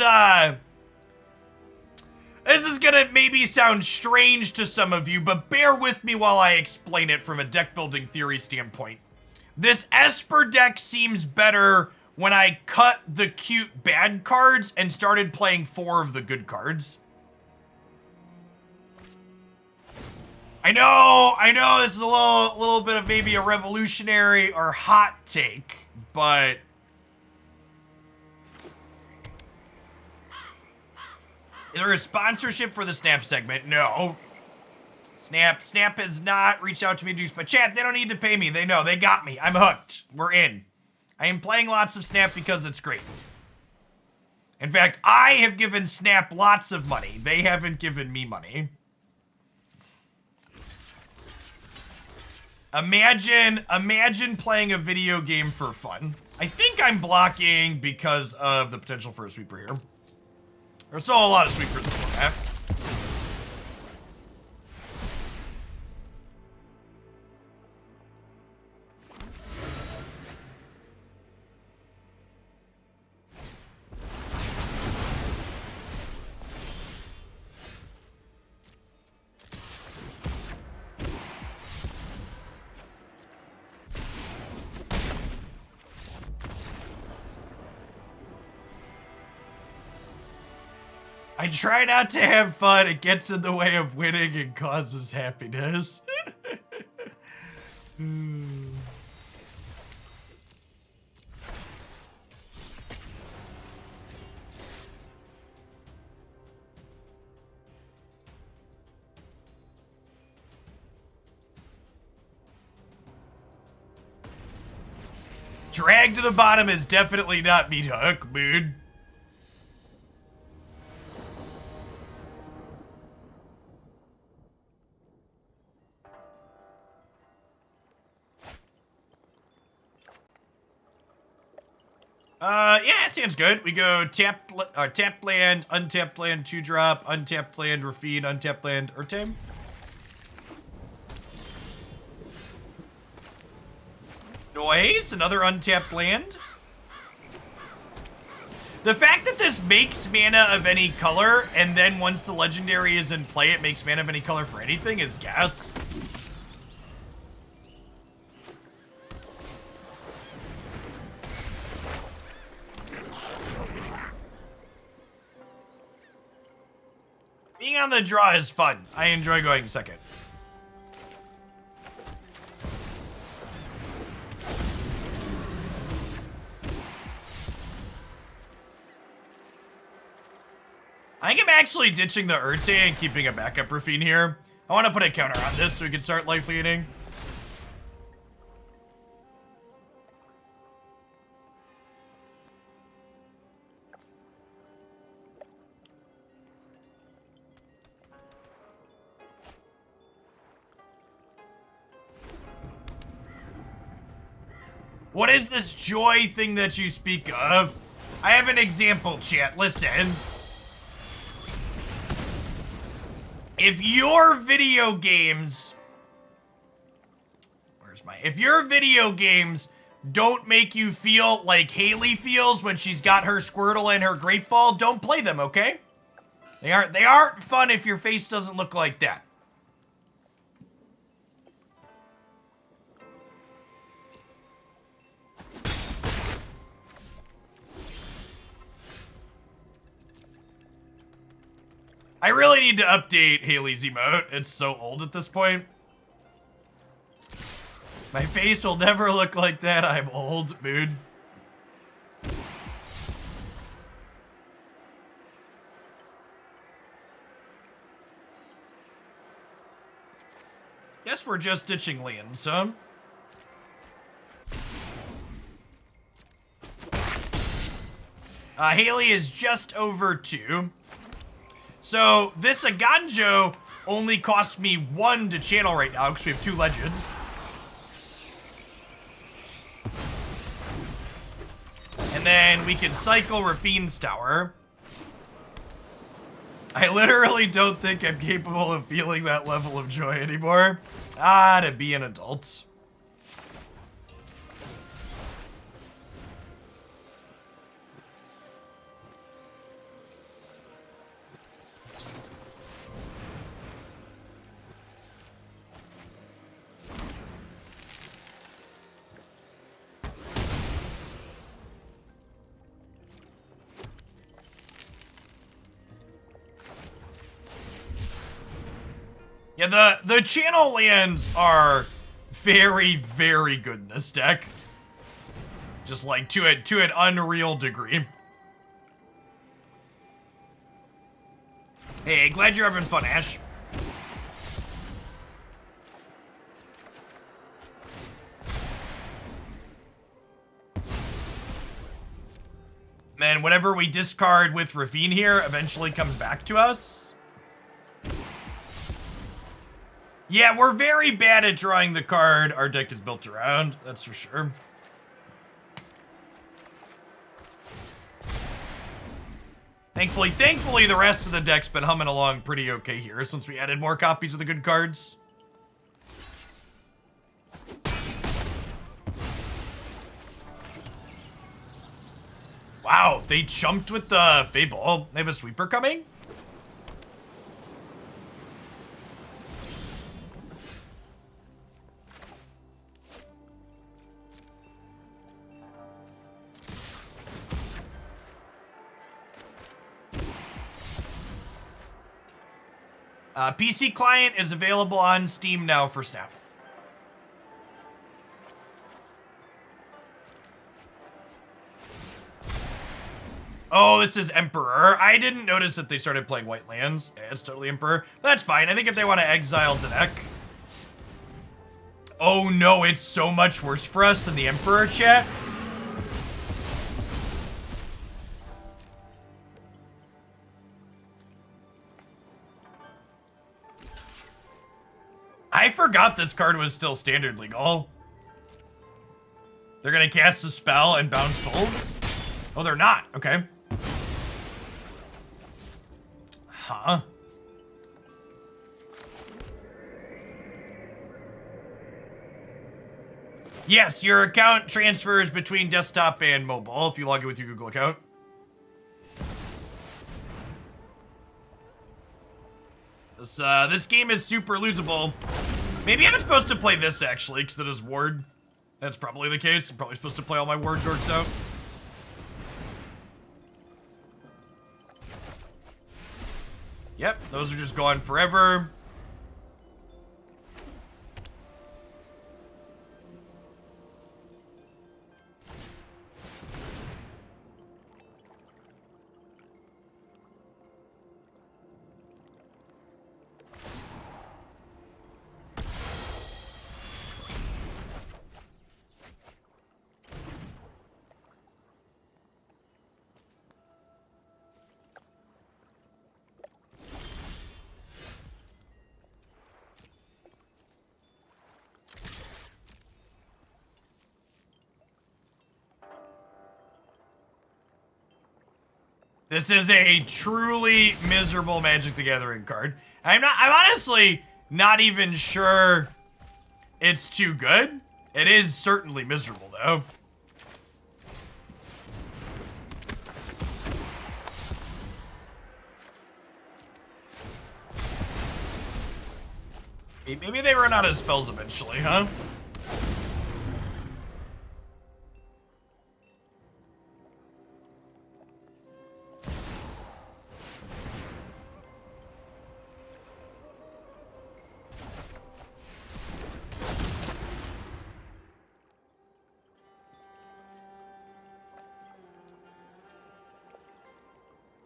gonna maybe sound strange to some of you, but bear with me while I explain it from a deck building theory standpoint. This Esper deck seems better when I cut the cute bad cards and started playing 4 of the good cards. I know this is a little bit of maybe a revolutionary or hot take, but is there a sponsorship for the Snap segment? No. Snap has not reached out to me to do, but chat, they don't need to pay me. They know, they got me. I'm hooked. We're in. I am playing lots of Snap because it's great. In fact, I have given Snap lots of money. They haven't given me money. Imagine playing a video game for fun. I think I'm blocking because of the potential for a sweeper here. There's still a lot of sweepers in the format. I try not to have fun. It gets in the way of winning and causes happiness. Drag to the bottom is definitely not meat hook, dude. Yeah, sounds good. We go tapped land, untapped land, 2-drop, untapped land, Raffine, untapped land, Ertai. Noise, another untapped land. The fact that this makes mana of any color, and then once the legendary is in play, it makes mana of any color for anything is gas. Being on the draw is fun. I enjoy going second. I think I'm actually ditching the Ertai and keeping a backup Raffine here. I want to put a counter on this so we can start life leading. What is this joy thing that you speak of? I have an example, chat. Listen. If your video games... If your video games don't make you feel like Haley feels when she's got her Squirtle and her Great Ball, don't play them, okay? They aren't fun if your face doesn't look like that. I really need to update Haley's emote. It's so old at this point. My face will never look like that. I'm old, dude. Guess we're just ditching lands, huh? Haley is just over 2. So this Eiganjo only costs me 1 to channel right now because we have 2 legends. And then we can cycle Raffine's Tower. I literally don't think I'm capable of feeling that level of joy anymore. To be an adult. Yeah, the channel lands are very, very good in this deck. Just like to an unreal degree. Hey, glad you're having fun, Ash. Man, whatever we discard with Raffine here eventually comes back to us. Yeah, we're very bad at drawing the card our deck is built around, that's for sure. Thankfully, the rest of the deck's been humming along pretty okay here since we added more copies of the good cards. Wow, they jumped with the Fable. They have a sweeper coming? PC client is available on Steam now for Snap. Oh, this is Emperor. I didn't notice that they started playing white lands. Yeah, it's totally Emperor. That's fine. I think if they want to exile Dennick. Oh no, it's so much worse for us than the Emperor, chat. I forgot this card was still standard legal. They're gonna cast a spell and bounce tolls? Oh, they're not. Okay. Huh. Yes, your account transfers between desktop and mobile if you log in with your Google account. This game is super losable. Maybe I'm supposed to play this, actually, because it is Ward. That's probably the case. I'm probably supposed to play all my Ward dorks out. Yep, those are just gone forever. This is a truly miserable Magic the Gathering card. I'm honestly not even sure it's too good. It is certainly miserable, though. Maybe they run out of spells eventually, huh?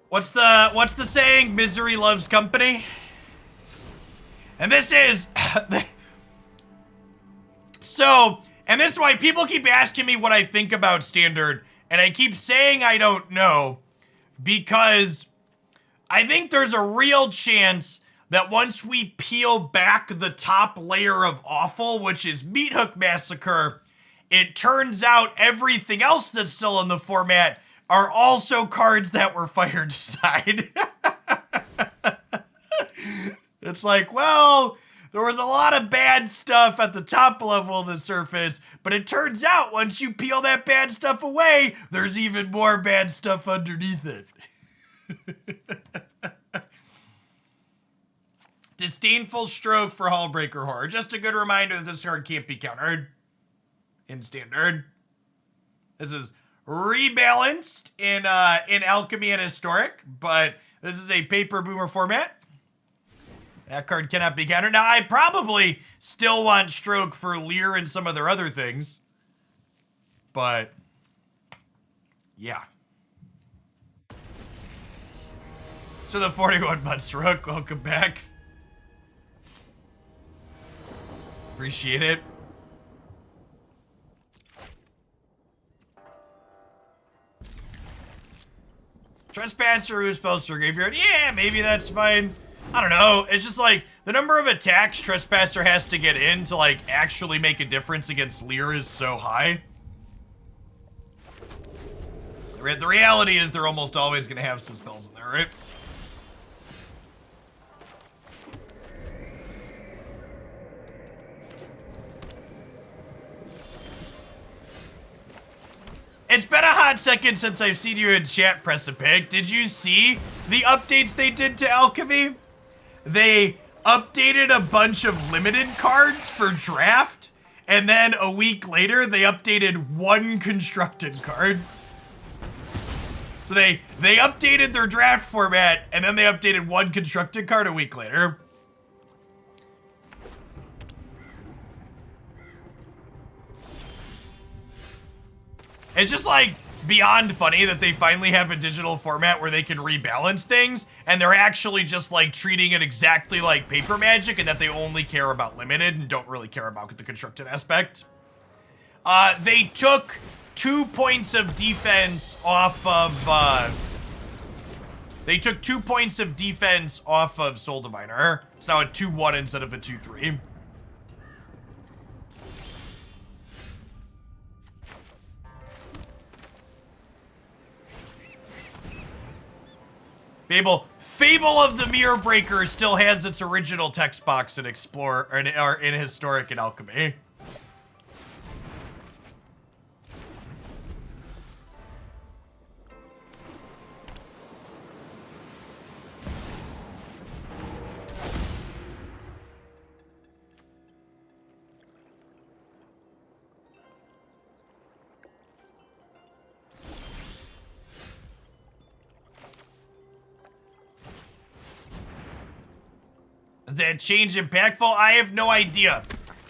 What's the saying? Misery loves company. And this is So, and this is why people keep asking me what I think about Standard, and I keep saying I don't know, because I think there's a real chance that once we peel back the top layer of awful, which is Meat Hook Massacre, it turns out everything else that's still in the format are also cards that were fired aside. It's like, well, there was a lot of bad stuff at the top level of the surface, but it turns out once you peel that bad stuff away, there's even more bad stuff underneath it. Disdainful Stroke for Hullbreaker Horror. Just a good reminder that this card can't be countered in Standard. This is rebalanced in Alchemy and Historic, but this is a paper boomer format. That card cannot be countered. Now, I probably still want Stroke for Leer and some of their other things, but yeah. So the 41 months, Rook, welcome back. Appreciate it. Trespasser who spells to Graveyard. Yeah, maybe that's fine. I don't know. It's just like the number of attacks Trespasser has to get in to like actually make a difference against Leer is so high. The reality is they're almost always going to have some spells in there, right? It's been a hot second since I've seen you in chat, press a pick. Did you see the updates they did to Alchemy? They updated a bunch of limited cards for draft, and then a week later, they updated one constructed card. So they updated their draft format, and then they updated one constructed card a week later. It's just like beyond funny that they finally have a digital format where they can rebalance things, and they're actually just like treating it exactly like paper Magic, and that they only care about limited and don't really care about the constructed aspect. They took 2 points of defense off of they took 2 points of defense off of Soul Diviner. It's now a 2-1 instead of a 2-3. Fable of the Mirror Breaker still has its original text box in Explore or in Historic and Alchemy. Is that change impactful? I have no idea.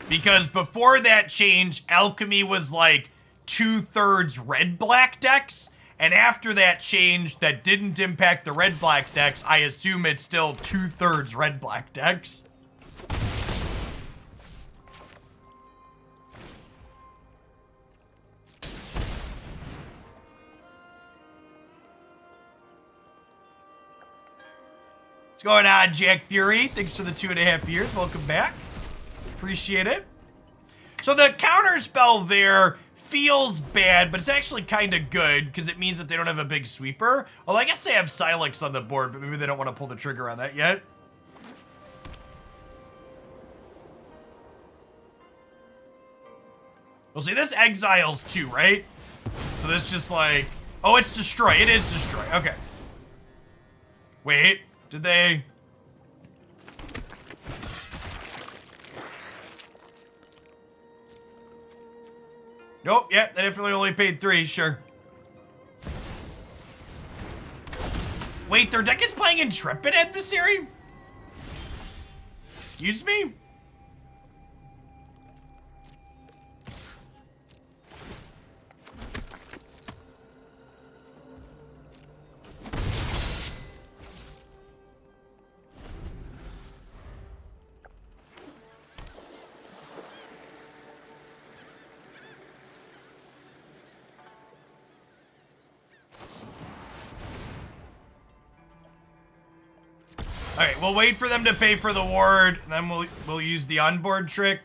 Because before that change, Alchemy was like 2/3 red-black decks. And after that change that didn't impact the red-black decks, I assume it's still 2/3 red-black decks. What's going on, Jack Fury? Thanks for the 2.5 years. Welcome back. Appreciate it. So the counter spell there feels bad, but it's actually kind of good because it means that they don't have a big sweeper. Well, I guess they have Silex on the board, but maybe they don't want to pull the trigger on that yet. Well, see, this exiles too, right? So this just like... Oh, it's destroy. It is destroy. Okay. Wait. Did they... Nope, yeah, they definitely only paid 3, sure. Wait, their deck is playing Intrepid Adversary? Excuse me? Alright, we'll wait for them to pay for the ward, and then we'll use the onboard trick.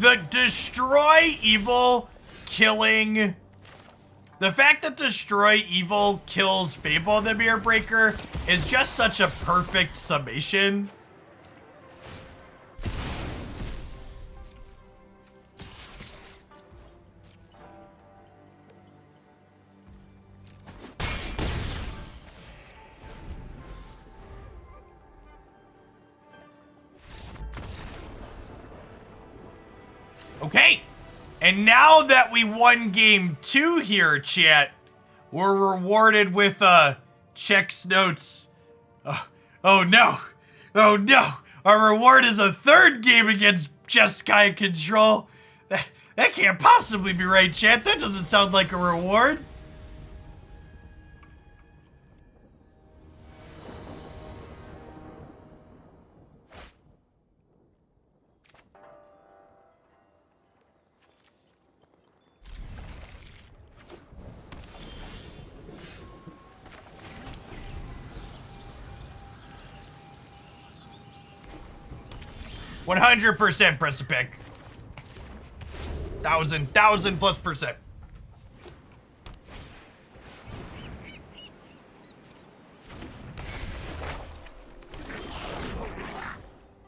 The Destroy Evil killing... The fact that Destroy Evil kills Fable the Mirror Breaker is just such a perfect summation. Okay, and now that we won game 2 here, chat, we're rewarded with, checks notes. Oh no, our reward is a 3rd game against Jeskai Control. That can't possibly be right, chat. That doesn't sound like a reward. %, press a pick. 1,000+%.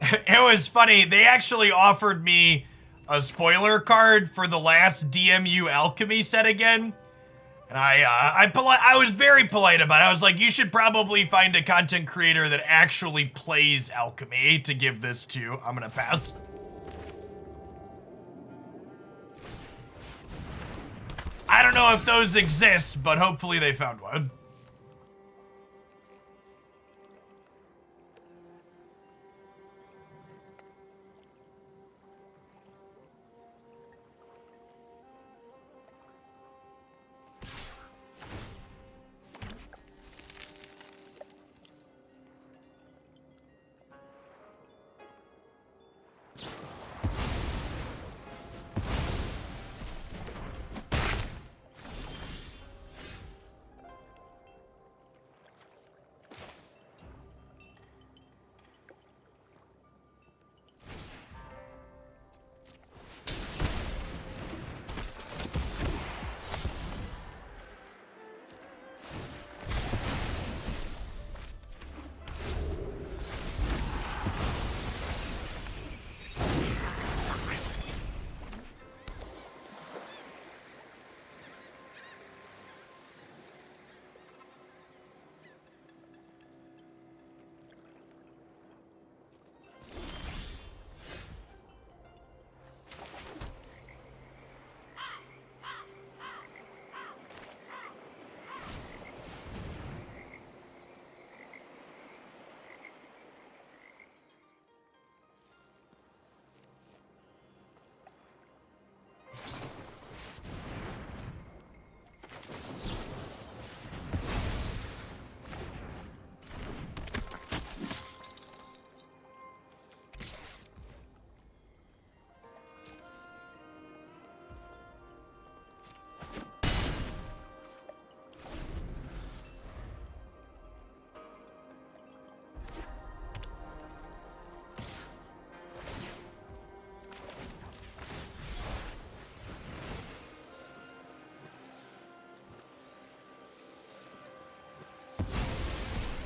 It was funny, they actually offered me a spoiler card for the last DMU Alchemy set again. And I was very polite about it. I was like, you should probably find a content creator that actually plays Alchemy to give this to. I'm gonna pass. I don't know if those exist, but hopefully they found one.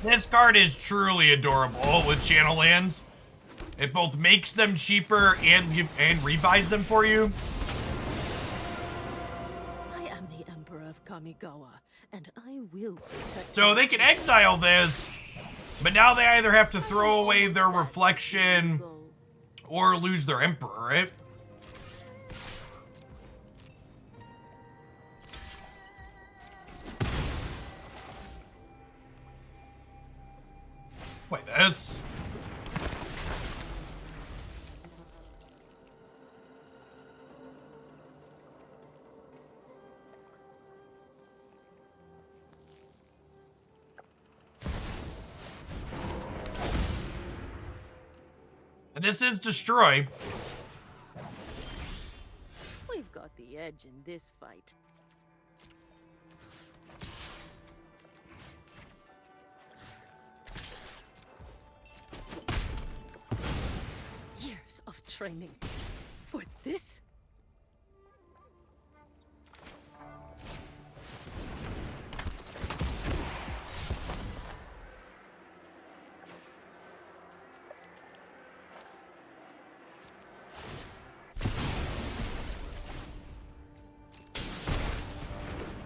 This card is truly adorable with channel lands. It both makes them cheaper and rebuys them for you. I am the Emperor of Kamigawa, and I will protect. So they can exile this, but now they either have to throw away their reflection or lose their Emperor, right? Wait, this. And this is destroy. We've got the edge in this fight. Years of training for this?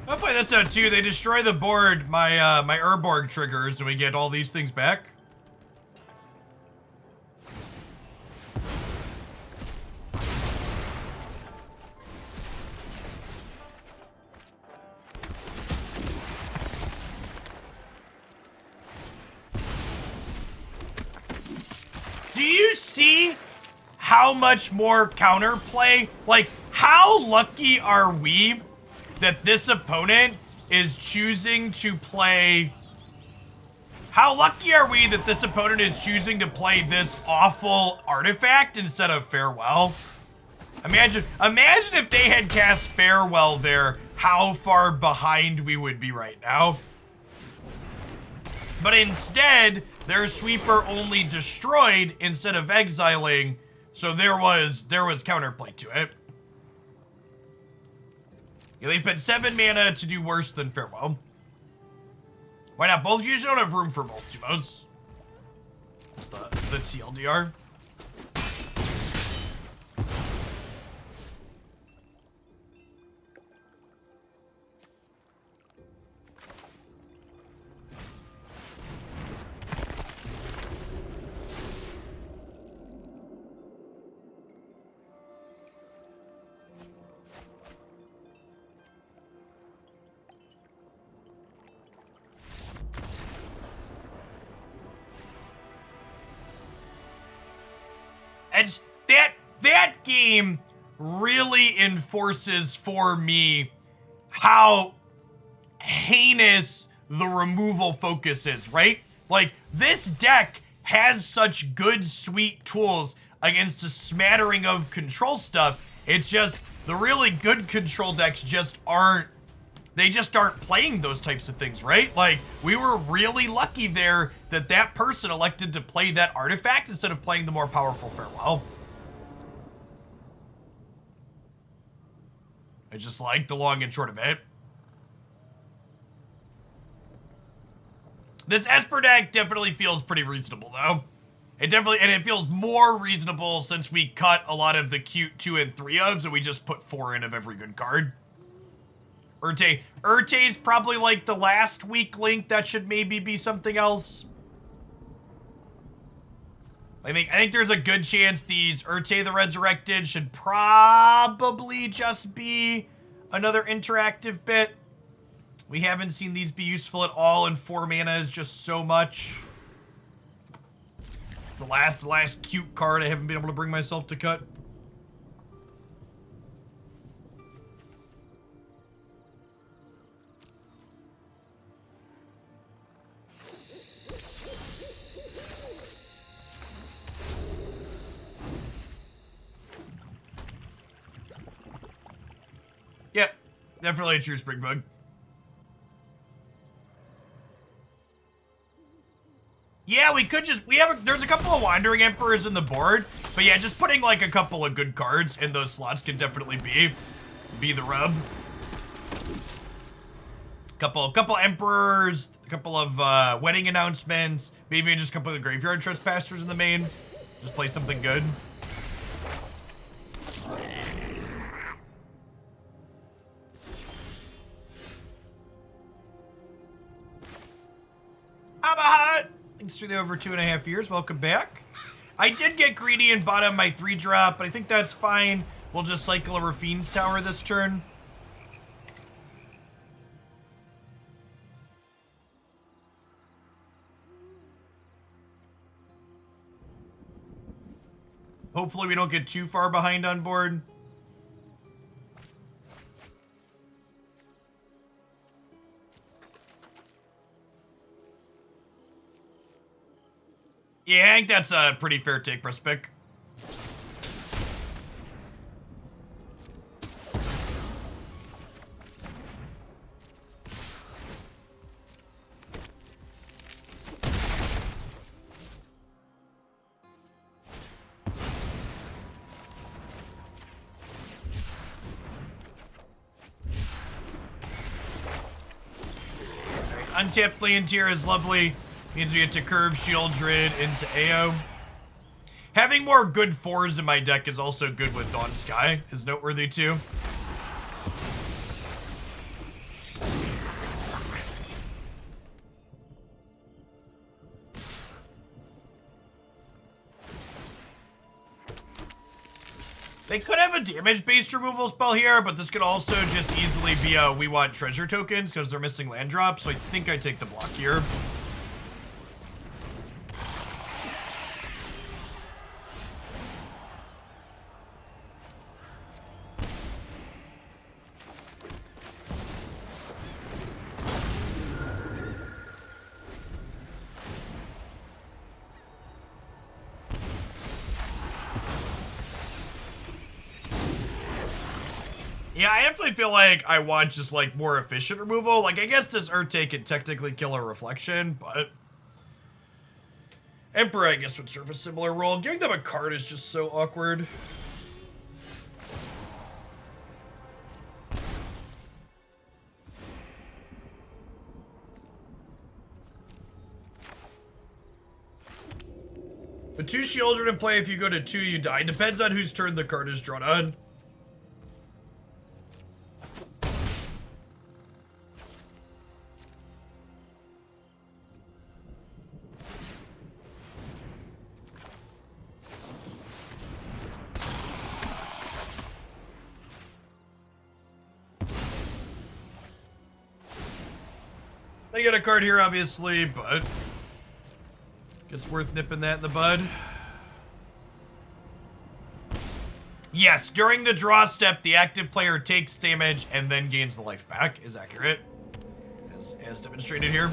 I'll play this out too. They destroy the board, my my Urborg triggers, and we get all these things back. Do you see how much more counterplay? Like, how lucky are we that this opponent is choosing to play... How lucky are we that this opponent is choosing to play this awful artifact instead of Farewell? Imagine if they had cast Farewell there, how far behind we would be right now. But instead, their sweeper only destroyed instead of exiling, so there was counterplay to it. Yeah, they spent 7 mana to do worse than Farewell. Why not? Both usually don't have room for both Jumos. That's the TLDR. And that game really enforces for me how heinous the removal focus is, right? Like, this deck has such good, sweet tools against a smattering of control stuff. It's just, the really good control decks just aren't playing those types of things, right? Like, we were really lucky there that that person elected to play that artifact instead of playing the more powerful Farewell. I just like the long and short of it. This Esper deck definitely feels pretty reasonable, though. It feels more reasonable since we cut a lot of the cute 2 and 3 ofs and we just put 4 in of every good card. Ertai's probably like the last weak link that should maybe be something else. I think there's a good chance these Ertai the Resurrected should probably just be another interactive bit. We haven't seen these be useful at all, and 4 mana is just so much. The last cute card I haven't been able to bring myself to cut. Yep, definitely a true spring bug. Yeah, we could just, there's a couple of Wandering Emperors in the board, but yeah, just putting like a couple of good cards in those slots can definitely be the rub. Couple Emperors, a couple of wedding announcements, maybe just a couple of Graveyard Trespassers in the main. Just play something good. I'm a hot. Thanks for the over 2.5 years. Welcome back. I did get greedy and bought on my 3-drop, but I think that's fine. We'll just cycle a Raffine's Tower this turn. Hopefully we don't get too far behind on board. Yeah, I think that's a pretty fair take, press pick. Untapped land tier is lovely. Means we get to curve Sheoldred into AO. Having more good 4s in my deck is also good with Dawn Sky, is noteworthy too. They could have a damage-based removal spell here, but this could also just easily be a we want treasure tokens because they're missing land drops, so I think I take the block here. Yeah, I definitely feel like I want just, like, more efficient removal. Like, I guess this Ertai could technically kill a reflection, but... Emperor, I guess, would serve a similar role. Giving them a card is just so awkward. With 2 Sheoldred in play, if you go to 2, you die. Depends on whose turn the card is drawn on. They get a card here, obviously, but it's worth nipping that in the bud. Yes, during the draw step, the active player takes damage and then gains the life back, is accurate, as demonstrated here.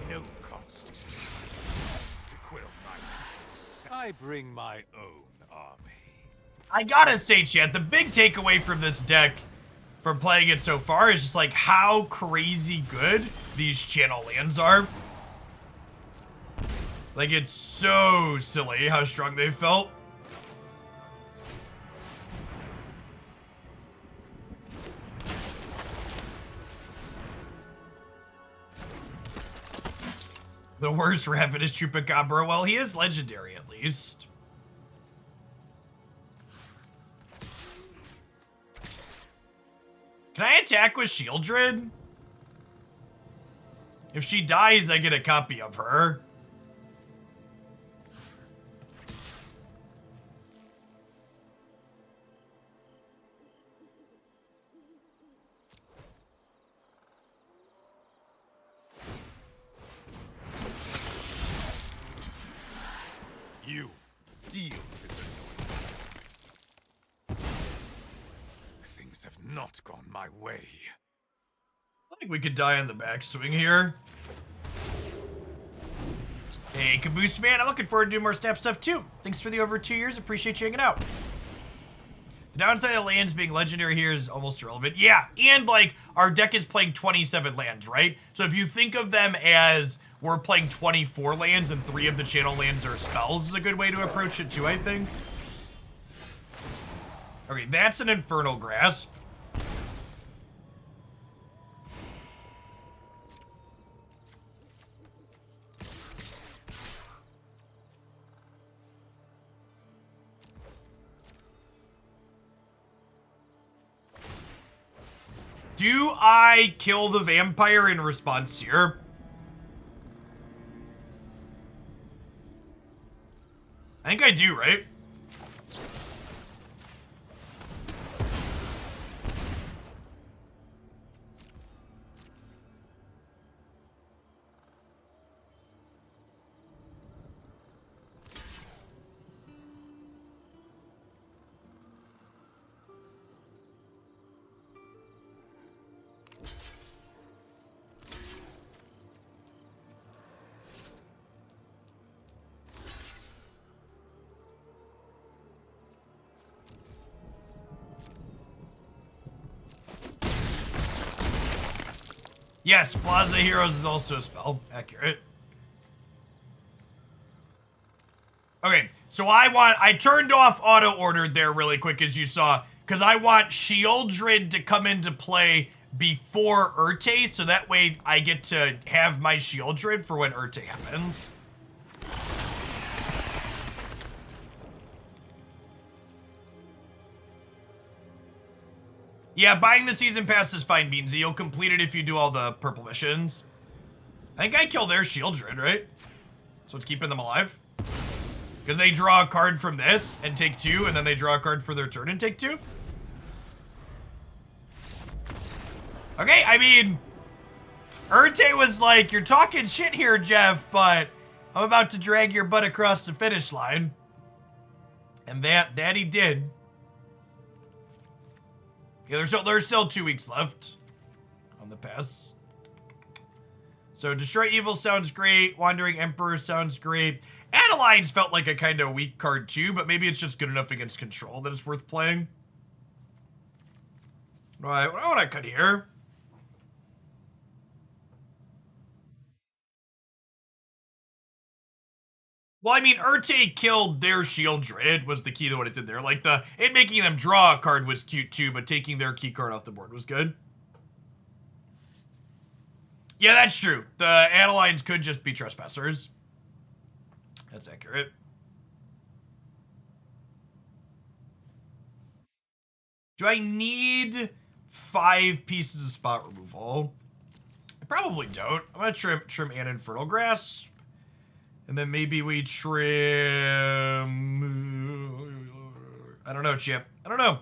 No cost is too high to quill my people. I bring my own army. I gotta say, chat, the big takeaway from this deck, from playing it so far, is just like how crazy good these channel lands are. Like, it's so silly how strong they felt. The worst Raffine is Chupacabra. Well, he is legendary, at least. Can I attack with Sheoldred? If she dies, I get a copy of her. You deal with this annoyance. Things have not gone my way. I think we could die on the backswing here. Hey, Caboose Man, I'm looking forward to doing more Snap stuff too. Thanks for the over 2 years. Appreciate you hanging out. The downside of the lands being legendary here is almost irrelevant. Yeah, and like our deck is playing 27 lands, right? So if you think of them as we're playing 24 lands and 3 of the channel lands are spells is a good way to approach it too, I think. Okay, that's an Infernal Grasp. Do I kill the vampire in response here? I think I do, right? Yes, Plaza of Heroes is also a spell. Accurate. Okay, so I turned off auto-ordered there really quick, as you saw, because I want Sheoldred to come into play before Ertai, so that way I get to have my Sheoldred for when Ertai happens. Yeah, buying the season pass is fine, Beansy. You'll complete it if you do all the purple missions. I think I killed their Sheoldred, right? So it's keeping them alive. Because they draw a card from this and take 2, and then they draw a card for their turn and take 2. Okay, I mean, Ertai was like, you're talking shit here, Jeff, but I'm about to drag your butt across the finish line. And that he did. Yeah, there's still 2 weeks left on the pass. So Destroy Evil sounds great. Wandering Emperor sounds great. Adeline's felt like a kind of weak card too, but maybe it's just good enough against control that it's worth playing. Right, what do I want to cut here? Well, I mean, Ertai killed their Sheoldred was the key to what it did there. Like, it making them draw a card was cute too, but taking their key card off the board was good. Yeah, that's true. The Adelines could just be Trespassers. That's accurate. Do I need 5 pieces of spot removal? I probably don't. I'm gonna trim an Infernal Grasp. And then maybe we trim... I don't know, Chip. I don't know.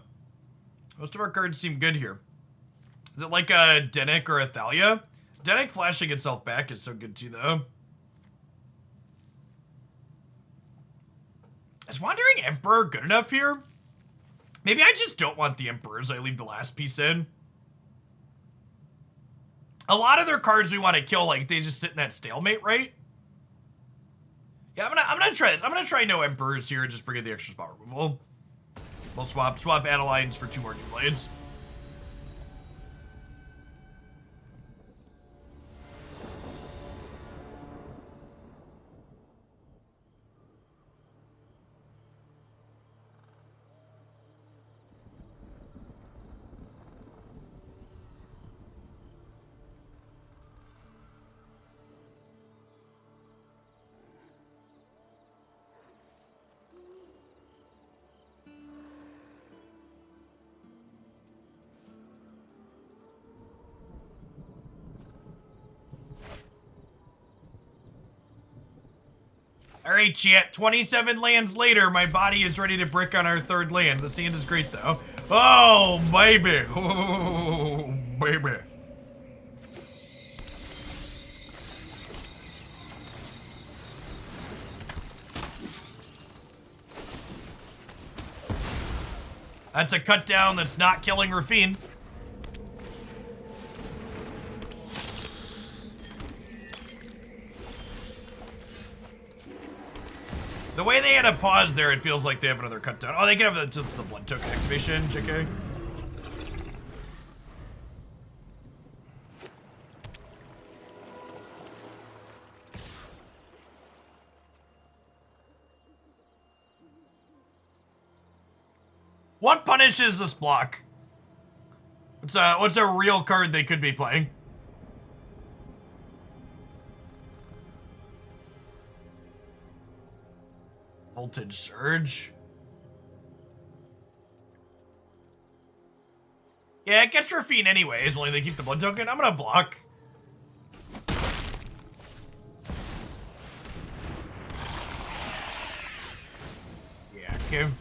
Most of our cards seem good here. Is it like a Dennick or a Thalia? Dennick flashing itself back is so good too, though. Is Wandering Emperor good enough here? Maybe I just don't want the Emperors. I leave the last piece in. A lot of their cards we want to kill, like, they just sit in that stalemate, right? Yeah, I'm gonna try this. I'm gonna try no Emperors here and just bring in the extra spot removal. We'll swap Adelines for 2 more new blades. Alright, chat. 27 lands later, my body is ready to brick on our 3rd land. The sand is great, though. Oh, baby. Oh, baby. That's a cut down that's not killing Raffine. The way they had a pause there, it feels like they have another cut down. Oh, they can have the blood token activation, JK. What punishes this block? What's a real card they could be playing? Voltage Surge. Yeah, it gets Raffine anyways, only they keep the blood token. I'm gonna block. Yeah, give.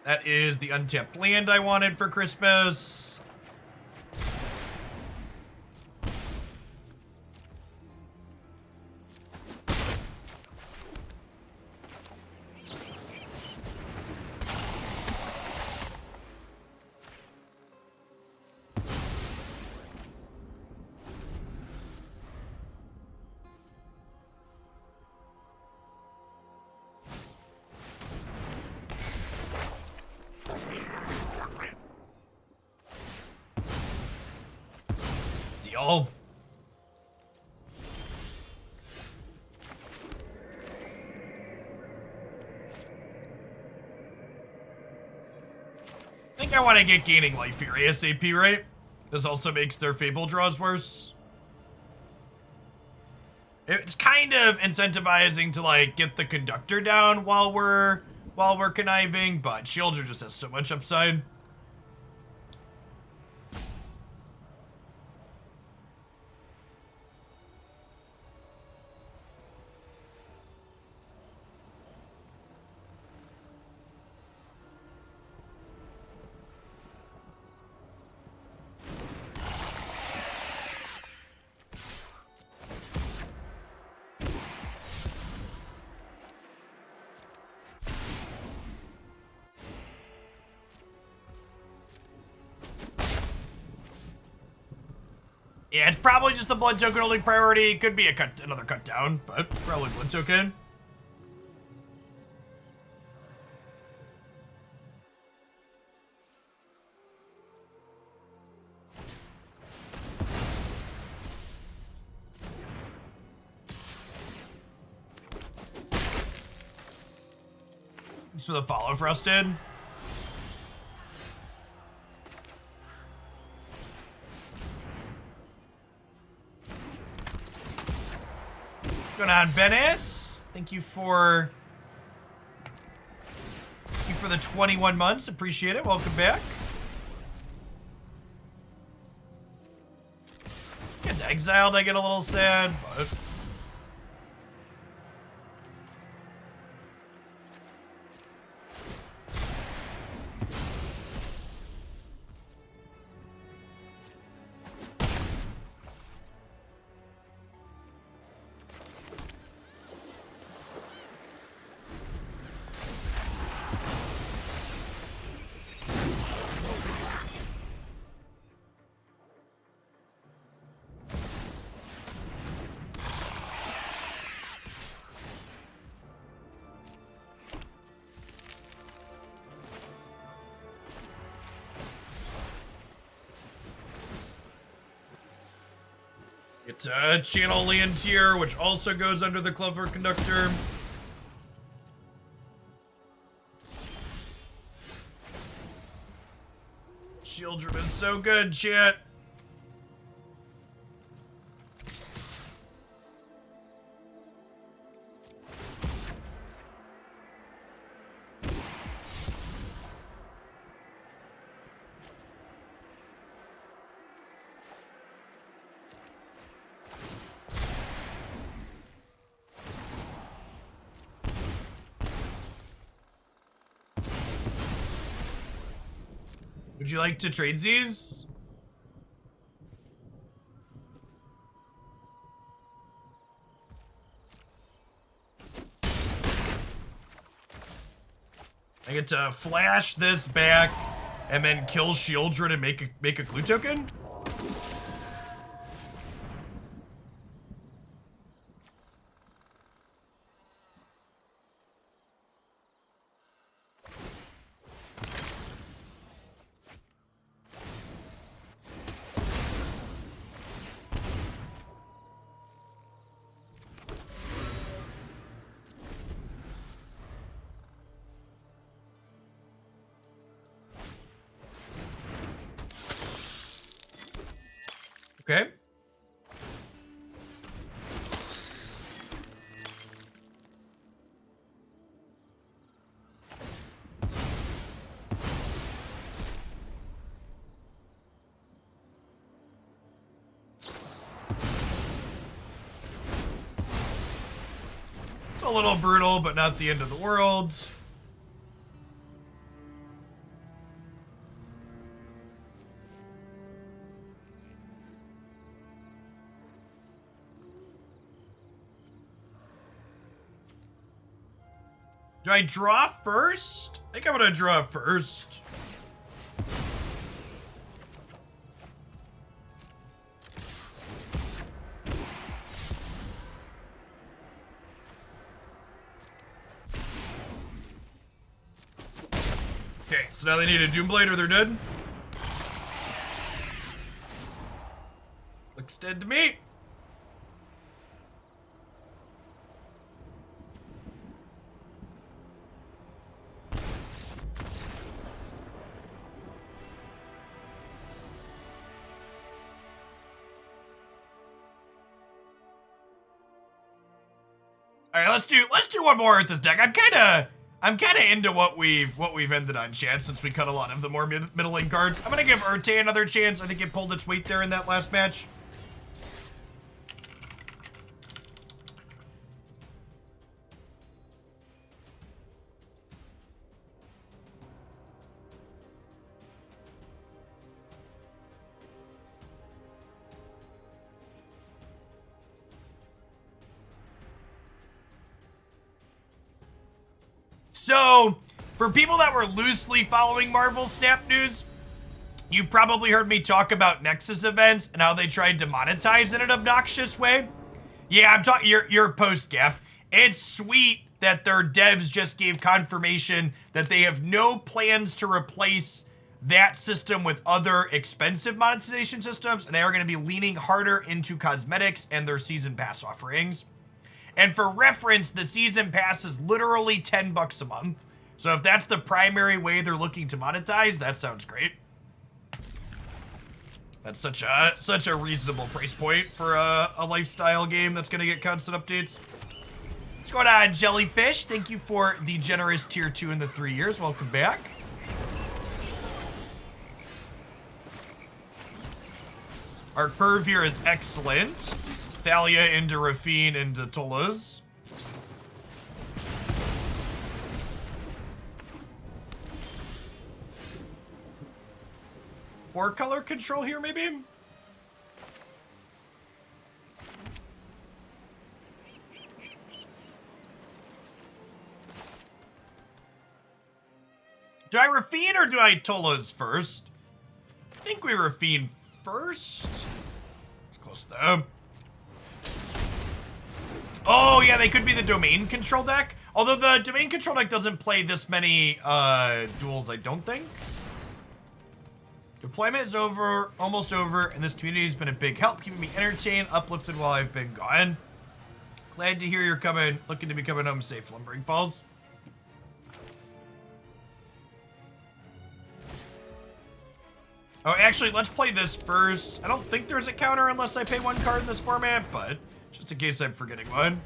That is the untapped land I wanted for Christmas. deal. I think I want to get gaining life here ASAP, right? This also makes their Fable draws worse. It's kind of incentivizing to like get the Conductor down while we're conniving, but Sheoldred just has so much upside. Yeah, it's probably just the blood token holding priority. Could be another cut down, but probably blood token. Thanks for the follow, Frosted. Going on, Venice. Thank you for the 21 months. Appreciate it. Welcome back. Gets exiled. I get a little sad, but it's Channel Lantier, which also goes under the Clever Conductor. Sheoldred is so good, chat. Would you like to trade these? I get to flash this back and then kill Sheoldred and make a clue token? Okay. It's a little brutal, but not the end of the world. Do I draw first? I think I'm gonna draw first. Okay, so now they need a Doomblade or they're dead. Looks dead to me. All right, let's do one more with this deck. I'm kind of into what we've ended on, chat, since we cut a lot of the more middling cards. I'm gonna give Ertai another chance. I think it pulled its weight there in that last match. So, for people that were loosely following Marvel Snap News, you probably heard me talk about Nexus events and how they tried to monetize in an obnoxious way. Yeah, I'm talking your post, Gap. It's sweet that their devs just gave confirmation that they have no plans to replace that system with other expensive monetization systems, and they are going to be leaning harder into cosmetics and their season pass offerings. And for reference, the season pass is literally $10 a month. So if that's the primary way they're looking to monetize, that sounds great. That's such a reasonable price point for a lifestyle game that's going to get constant updates. What's going on, Jellyfish? Thank you for the generous tier 2 in the 3 years. Welcome back. Our curve here is excellent. Thalia into Raffine into Toluz. More color control here, maybe? Do I Raffine or do I Toluz first? I think we Raffine first. It's close though. Oh, yeah, they could be the domain control deck. Although the domain control deck doesn't play this many duels, I don't think. Deployment is over, almost over, and this community has been a big help, keeping me entertained, uplifted while I've been gone. Glad to hear you're coming, looking to be coming home safe, Lumbering Falls. Oh, actually, let's play this first. I don't think there's a counter unless I pay 1 card in this format, but just in case I'm forgetting one.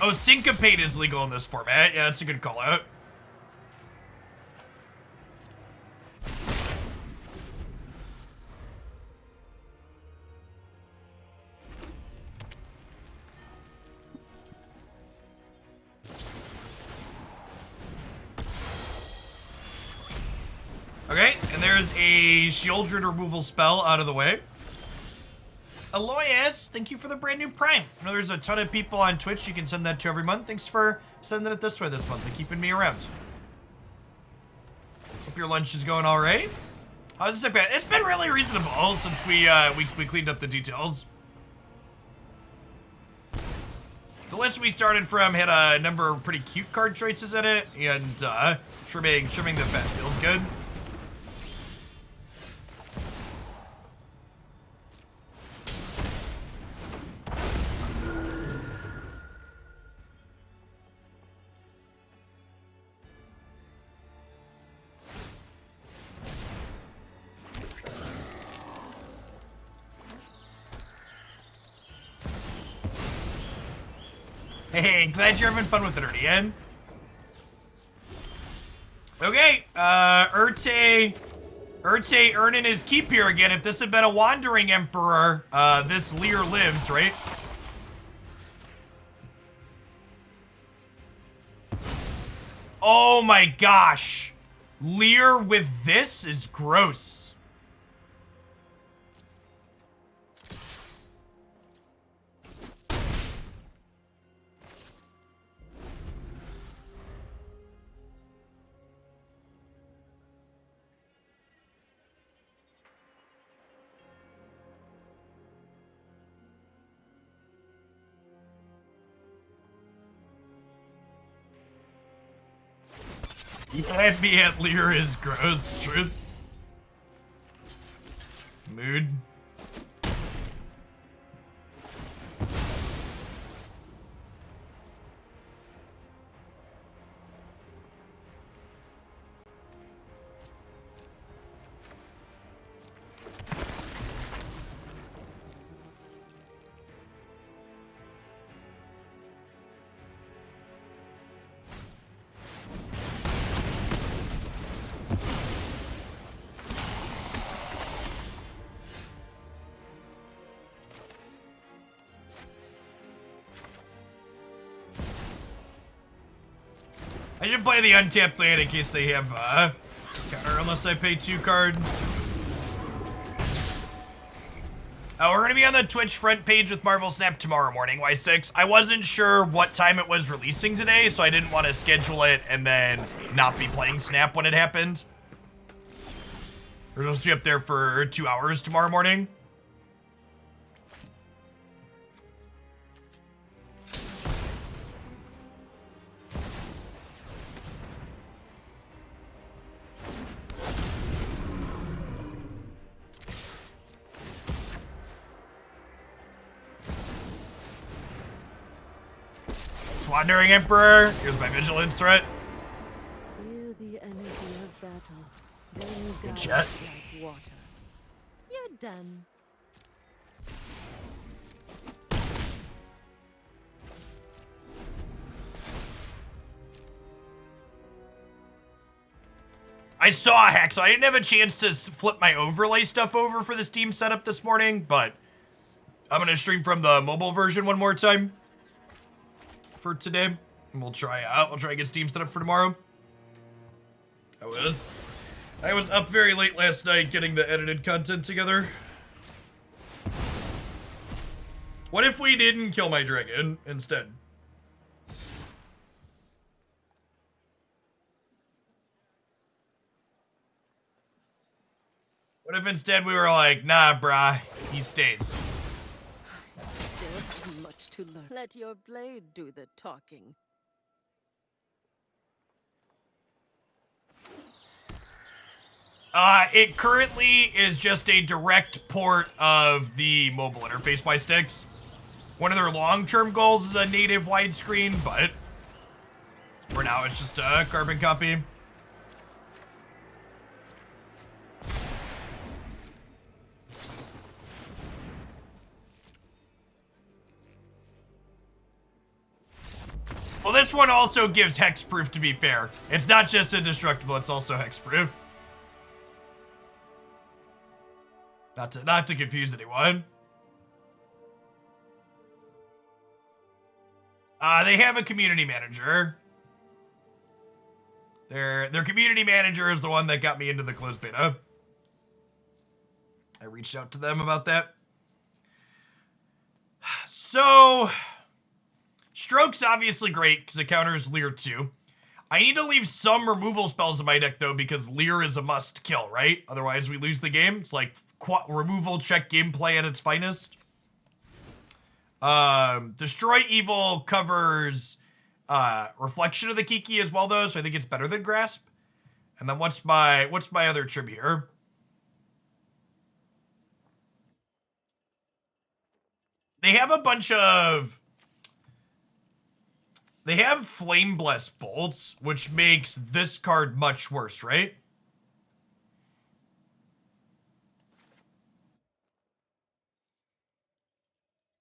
Oh, Syncopate is legal in this format. Yeah, that's a good call out. Okay, and there's a Sheoldred removal spell out of the way. Aloyas, thank you for the brand new Prime. I know there's a ton of people on Twitch. You can send that to every month. Thanks for sending it this way this month and keeping me around. Hope your lunch is going all right. How's this been? It's been really reasonable since we cleaned up the details. The list we started from had a number of pretty cute card choices in it, and trimming the fat feels good. Hey, glad you're having fun with it, Ernie. Okay, Ertai earning his keep here again. If this had been a Wandering Emperor, this Lear lives, right? Oh my gosh. Lear with this is gross. You had me at Lear is gross. Truth. Mood. I should play the untapped land in case they have counter unless I pay 2 card. We're gonna be on the Twitch front page with Marvel Snap tomorrow morning, Y6. I wasn't sure what time it was releasing today, so I didn't want to schedule it and then not be playing Snap when it happened. We're supposed to be up there for 2 hours tomorrow morning. Wandering Emperor, here's my vigilance threat. Feel the energy of battle. Then Good guide shot. like water. You're done. I saw a hack, so I didn't have a chance to flip my overlay stuff over for the Steam setup this morning, but I'm gonna stream from the mobile version one more time for today, and we'll try and get Steam set up for tomorrow. I was up very late last night getting the edited content together. What if we didn't kill my dragon instead? What if instead we were like, nah, brah, he stays? Still much to learn. Let your blade do the talking. It currently is just a direct port of the mobile interface by Sticks. One of their long-term goals is a native widescreen, but for now it's just a carbon copy. Well, this one also gives hexproof, to be fair. It's not just indestructible, it's also hexproof. Not to confuse anyone. They have a community manager. Their community manager is the one that got me into the closed beta. I reached out to them about that. So, Stroke's obviously great because it counters Leer 2. I need to leave some removal spells in my deck, though, because Leer is a must kill, right? Otherwise, we lose the game. It's like removal check gameplay at its finest. Destroy Evil covers Reflection of the Kiki as well, though, so I think it's better than Grasp. And then what's my other trim here? They have a bunch of... They have Flame Bless Bolts, which makes this card much worse, right?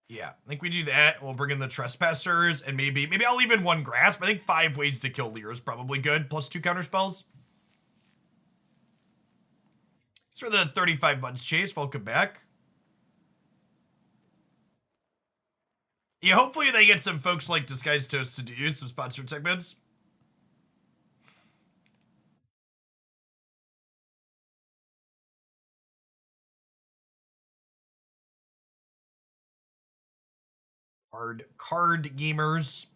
Yeah, I think we do that. We'll bring in the Trespassers, and maybe I'll leave in 1 Grasp. I think 5 ways to kill Leer is probably good, plus 2 counter spells. Thanks for the 35 months, Chase. Welcome back. Yeah, hopefully they get some folks like Disguised Toast to do some sponsored segments. Card gamers.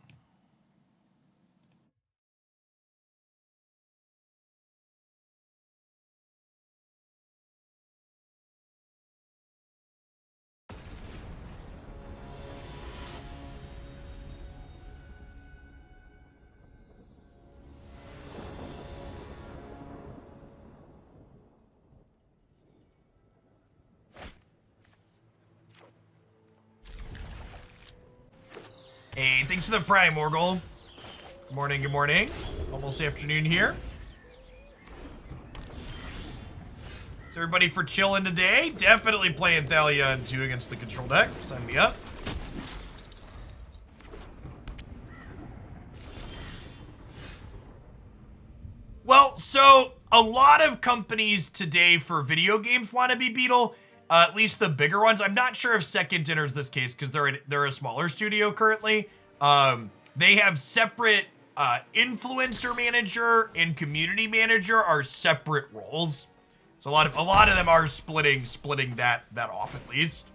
Hey, thanks for the prime, Morgul. Good morning, good morning. Almost afternoon here. Is everybody for chilling today? Definitely playing Thalia on 2 against the control deck. Sign me up. Well, so a lot of companies today for video games want to be Beetle, at least the bigger ones. I'm not sure if Second enters this case because they're a smaller studio currently. They have separate influencer manager and community manager are separate roles. So a lot of them are splitting that off at least.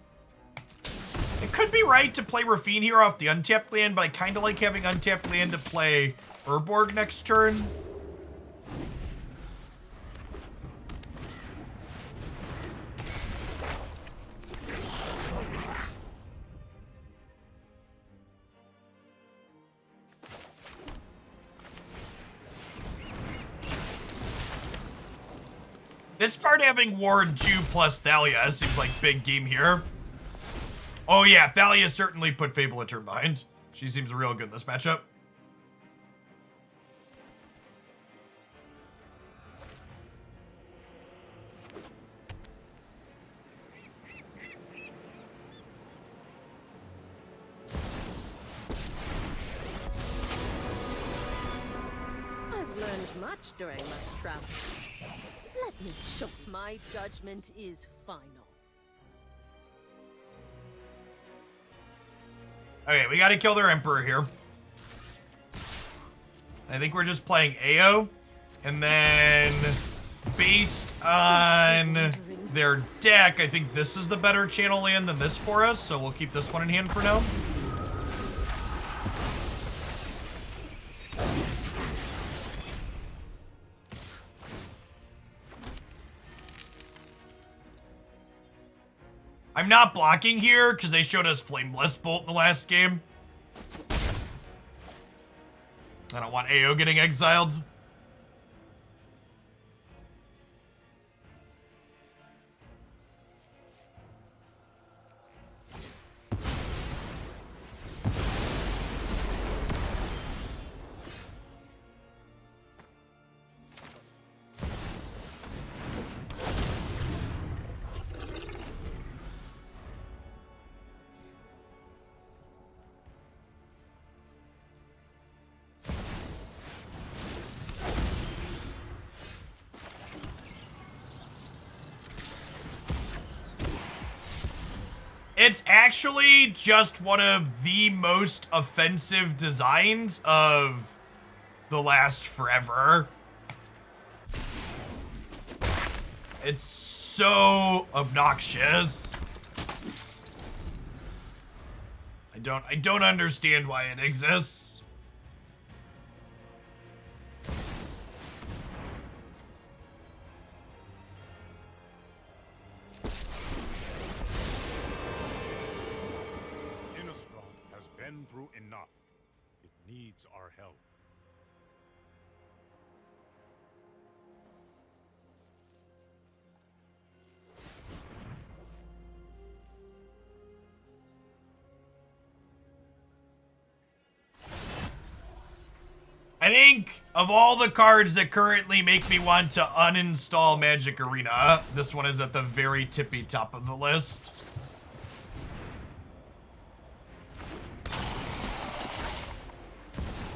It could be right to play Raffine here off the untapped land, but I kind of like having untapped land to play Urborg next turn. This card having Ward 2 plus Thalia seems like big game here. Oh yeah, Thalia certainly put Fable a turn behind. She seems real good in this matchup. I've learned much during my travels. Let me show my judgment is final. Okay, we gotta kill their Emperor here. I think we're just playing AO. And then, based on their deck, I think this is the better channel land than this for us. So we'll keep this one in hand for now. I'm not blocking here because they showed us Flameless Bolt in the last game. I don't want AO getting exiled. It's actually just one of the most offensive designs of The Last Forever. It's so obnoxious. I don't understand why it exists. Through enough. It needs our help. I think of all the cards that currently make me want to uninstall Magic Arena, this one is at the very tippy top of the list.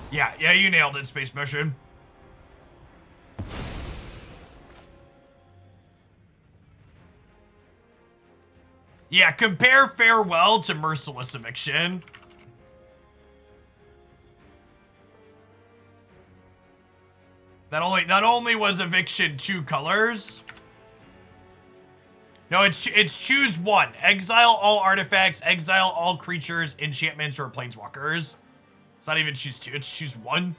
Yeah, you nailed it, Space Motion. Yeah, compare Farewell to Merciless Eviction. Not only was Eviction 2 colors. No, it's choose one. Exile all artifacts, exile all creatures, enchantments, or planeswalkers. It's not even choose 2, it's choose 1.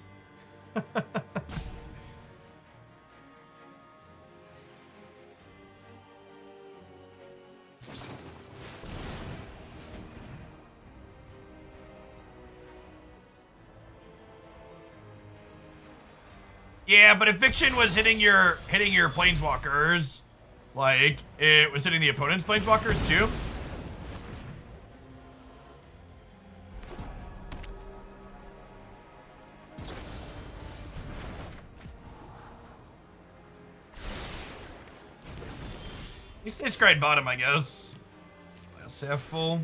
Yeah, but Eviction was hitting your planeswalkers. Like, it was hitting the opponent's planeswalkers too. You stay scryed bottom, I guess. Glass half full.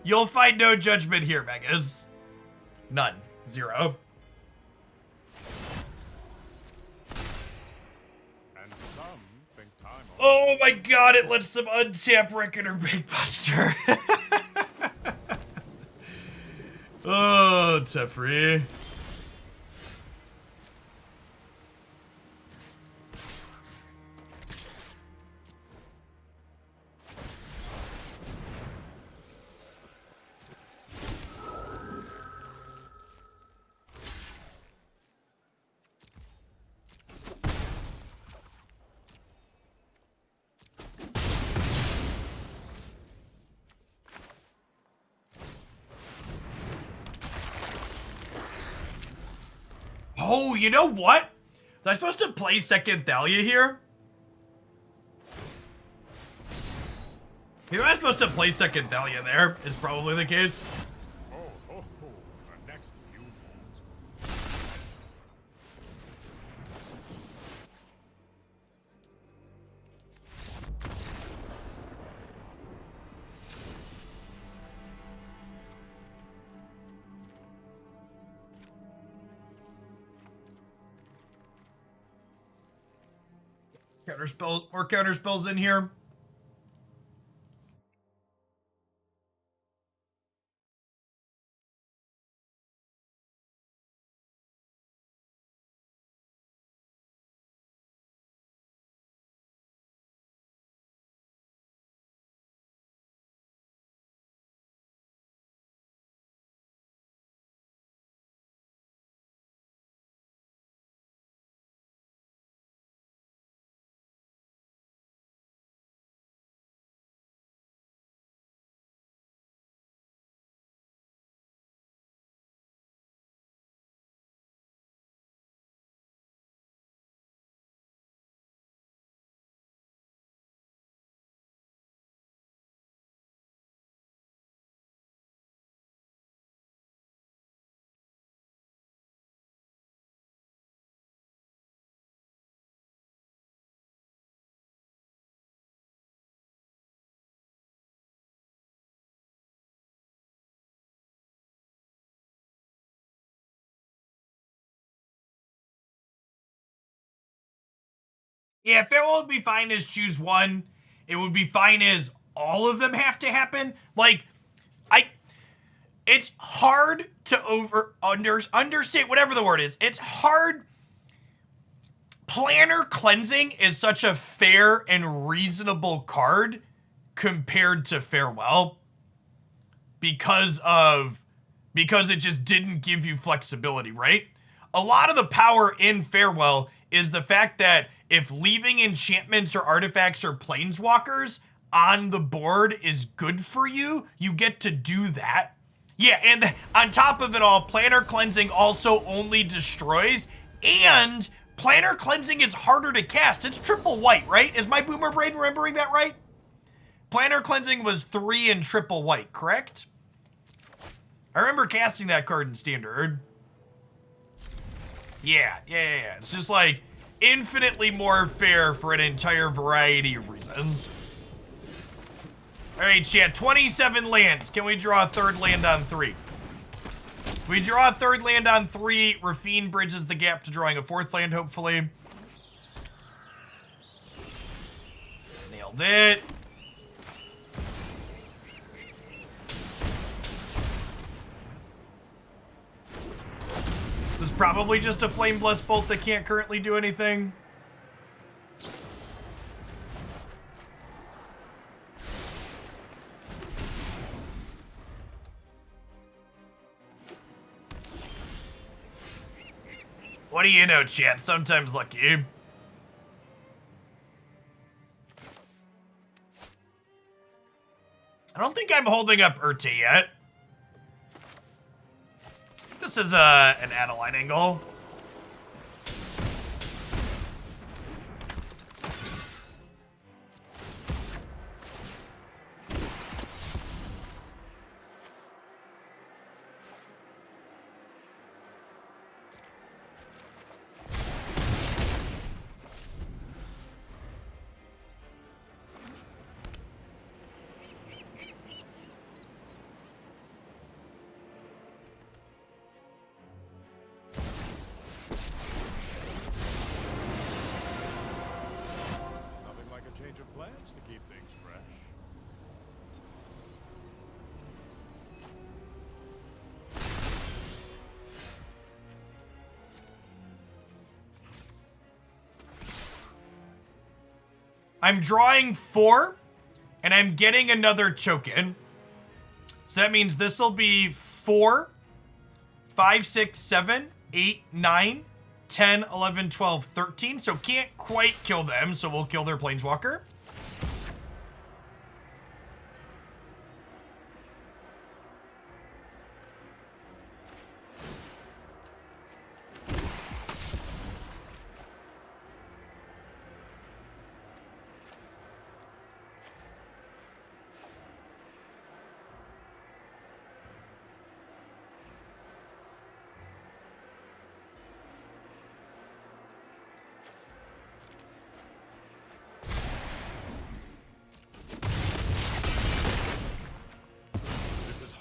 You'll find no judgment here, Megas. None. Zero. And some think time Oh my god, it lets them untap Reckoner Big Buster. Oh, Teferi. Oh, you know what? Was I supposed to play second Thalia here? Maybe I'm supposed to play second Thalia there, is probably the case. The next few moments. Counter spells, more counter spells in here. Yeah, Farewell would be fine as choose one. It would be fine as all of them have to happen. Like, it's hard to understate whatever the word is. It's hard. Planner Cleansing is such a fair and reasonable card compared to Farewell because it just didn't give you flexibility, right? A lot of the power in Farewell is the fact that if leaving enchantments or artifacts or planeswalkers on the board is good for you, you get to do that. Yeah, and on top of it all, Planner Cleansing also only destroys, and Planner Cleansing is harder to cast. It's triple white, right? Is my boomer brain remembering that right? Planner Cleansing was 3 and triple white, correct? I remember casting that card in Standard. Yeah. It's just like infinitely more fair for an entire variety of reasons. All right, chat, 27 lands. Can we draw a third land on 3? If we draw a third land on 3, Raffine bridges the gap to drawing a fourth land, hopefully. Nailed it. This is probably just a Flame Blessed Bolt that can't currently do anything. What do you know, chat? Sometimes lucky. I don't think I'm holding up Ertai yet. This is an Adeline angle. Change of plans to keep things fresh. I'm drawing 4, and I'm getting another token. So that means this will be 4, 5, 6, 7, 8, 9, 10, 11, 12, 13. So can't quite kill them, so we'll kill their Planeswalker.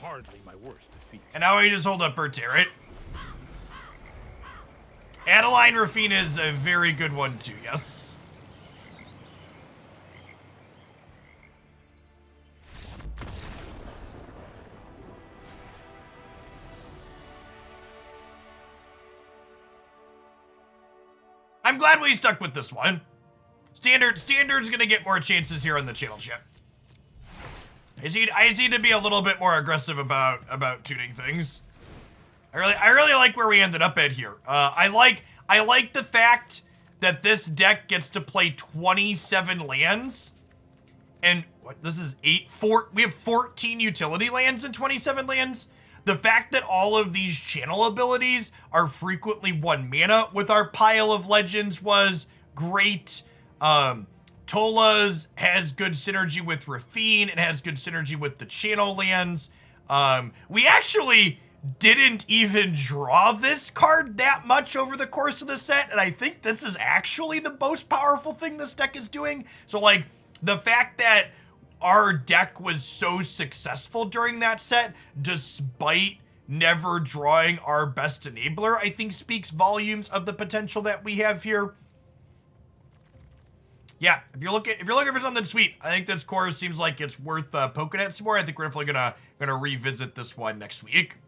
Hardly my worst defeat. And now we just hold up Ertai, right? Adeline Raffine is a very good one too, yes. I'm glad we stuck with this one. Standard's gonna get more chances here on the channel chat. I just need to be a little bit more aggressive about tuning things. I really like where we ended up at here. I like the fact that this deck gets to play 27 lands, and what this is we have 14 utility lands and 27 lands. The fact that all of these channel abilities are frequently 1 mana with our pile of legends was great. Toluz has good synergy with Raffine. It has good synergy with the channel lands. We actually didn't even draw this card that much over the course of the set, and I think this is actually the most powerful thing this deck is doing. So, like, the fact that our deck was so successful during that set, despite never drawing our best enabler, I think speaks volumes of the potential that we have here. Yeah, if you're looking for something sweet, I think this core seems like it's worth poking at some more. I think we're definitely gonna revisit this one next week.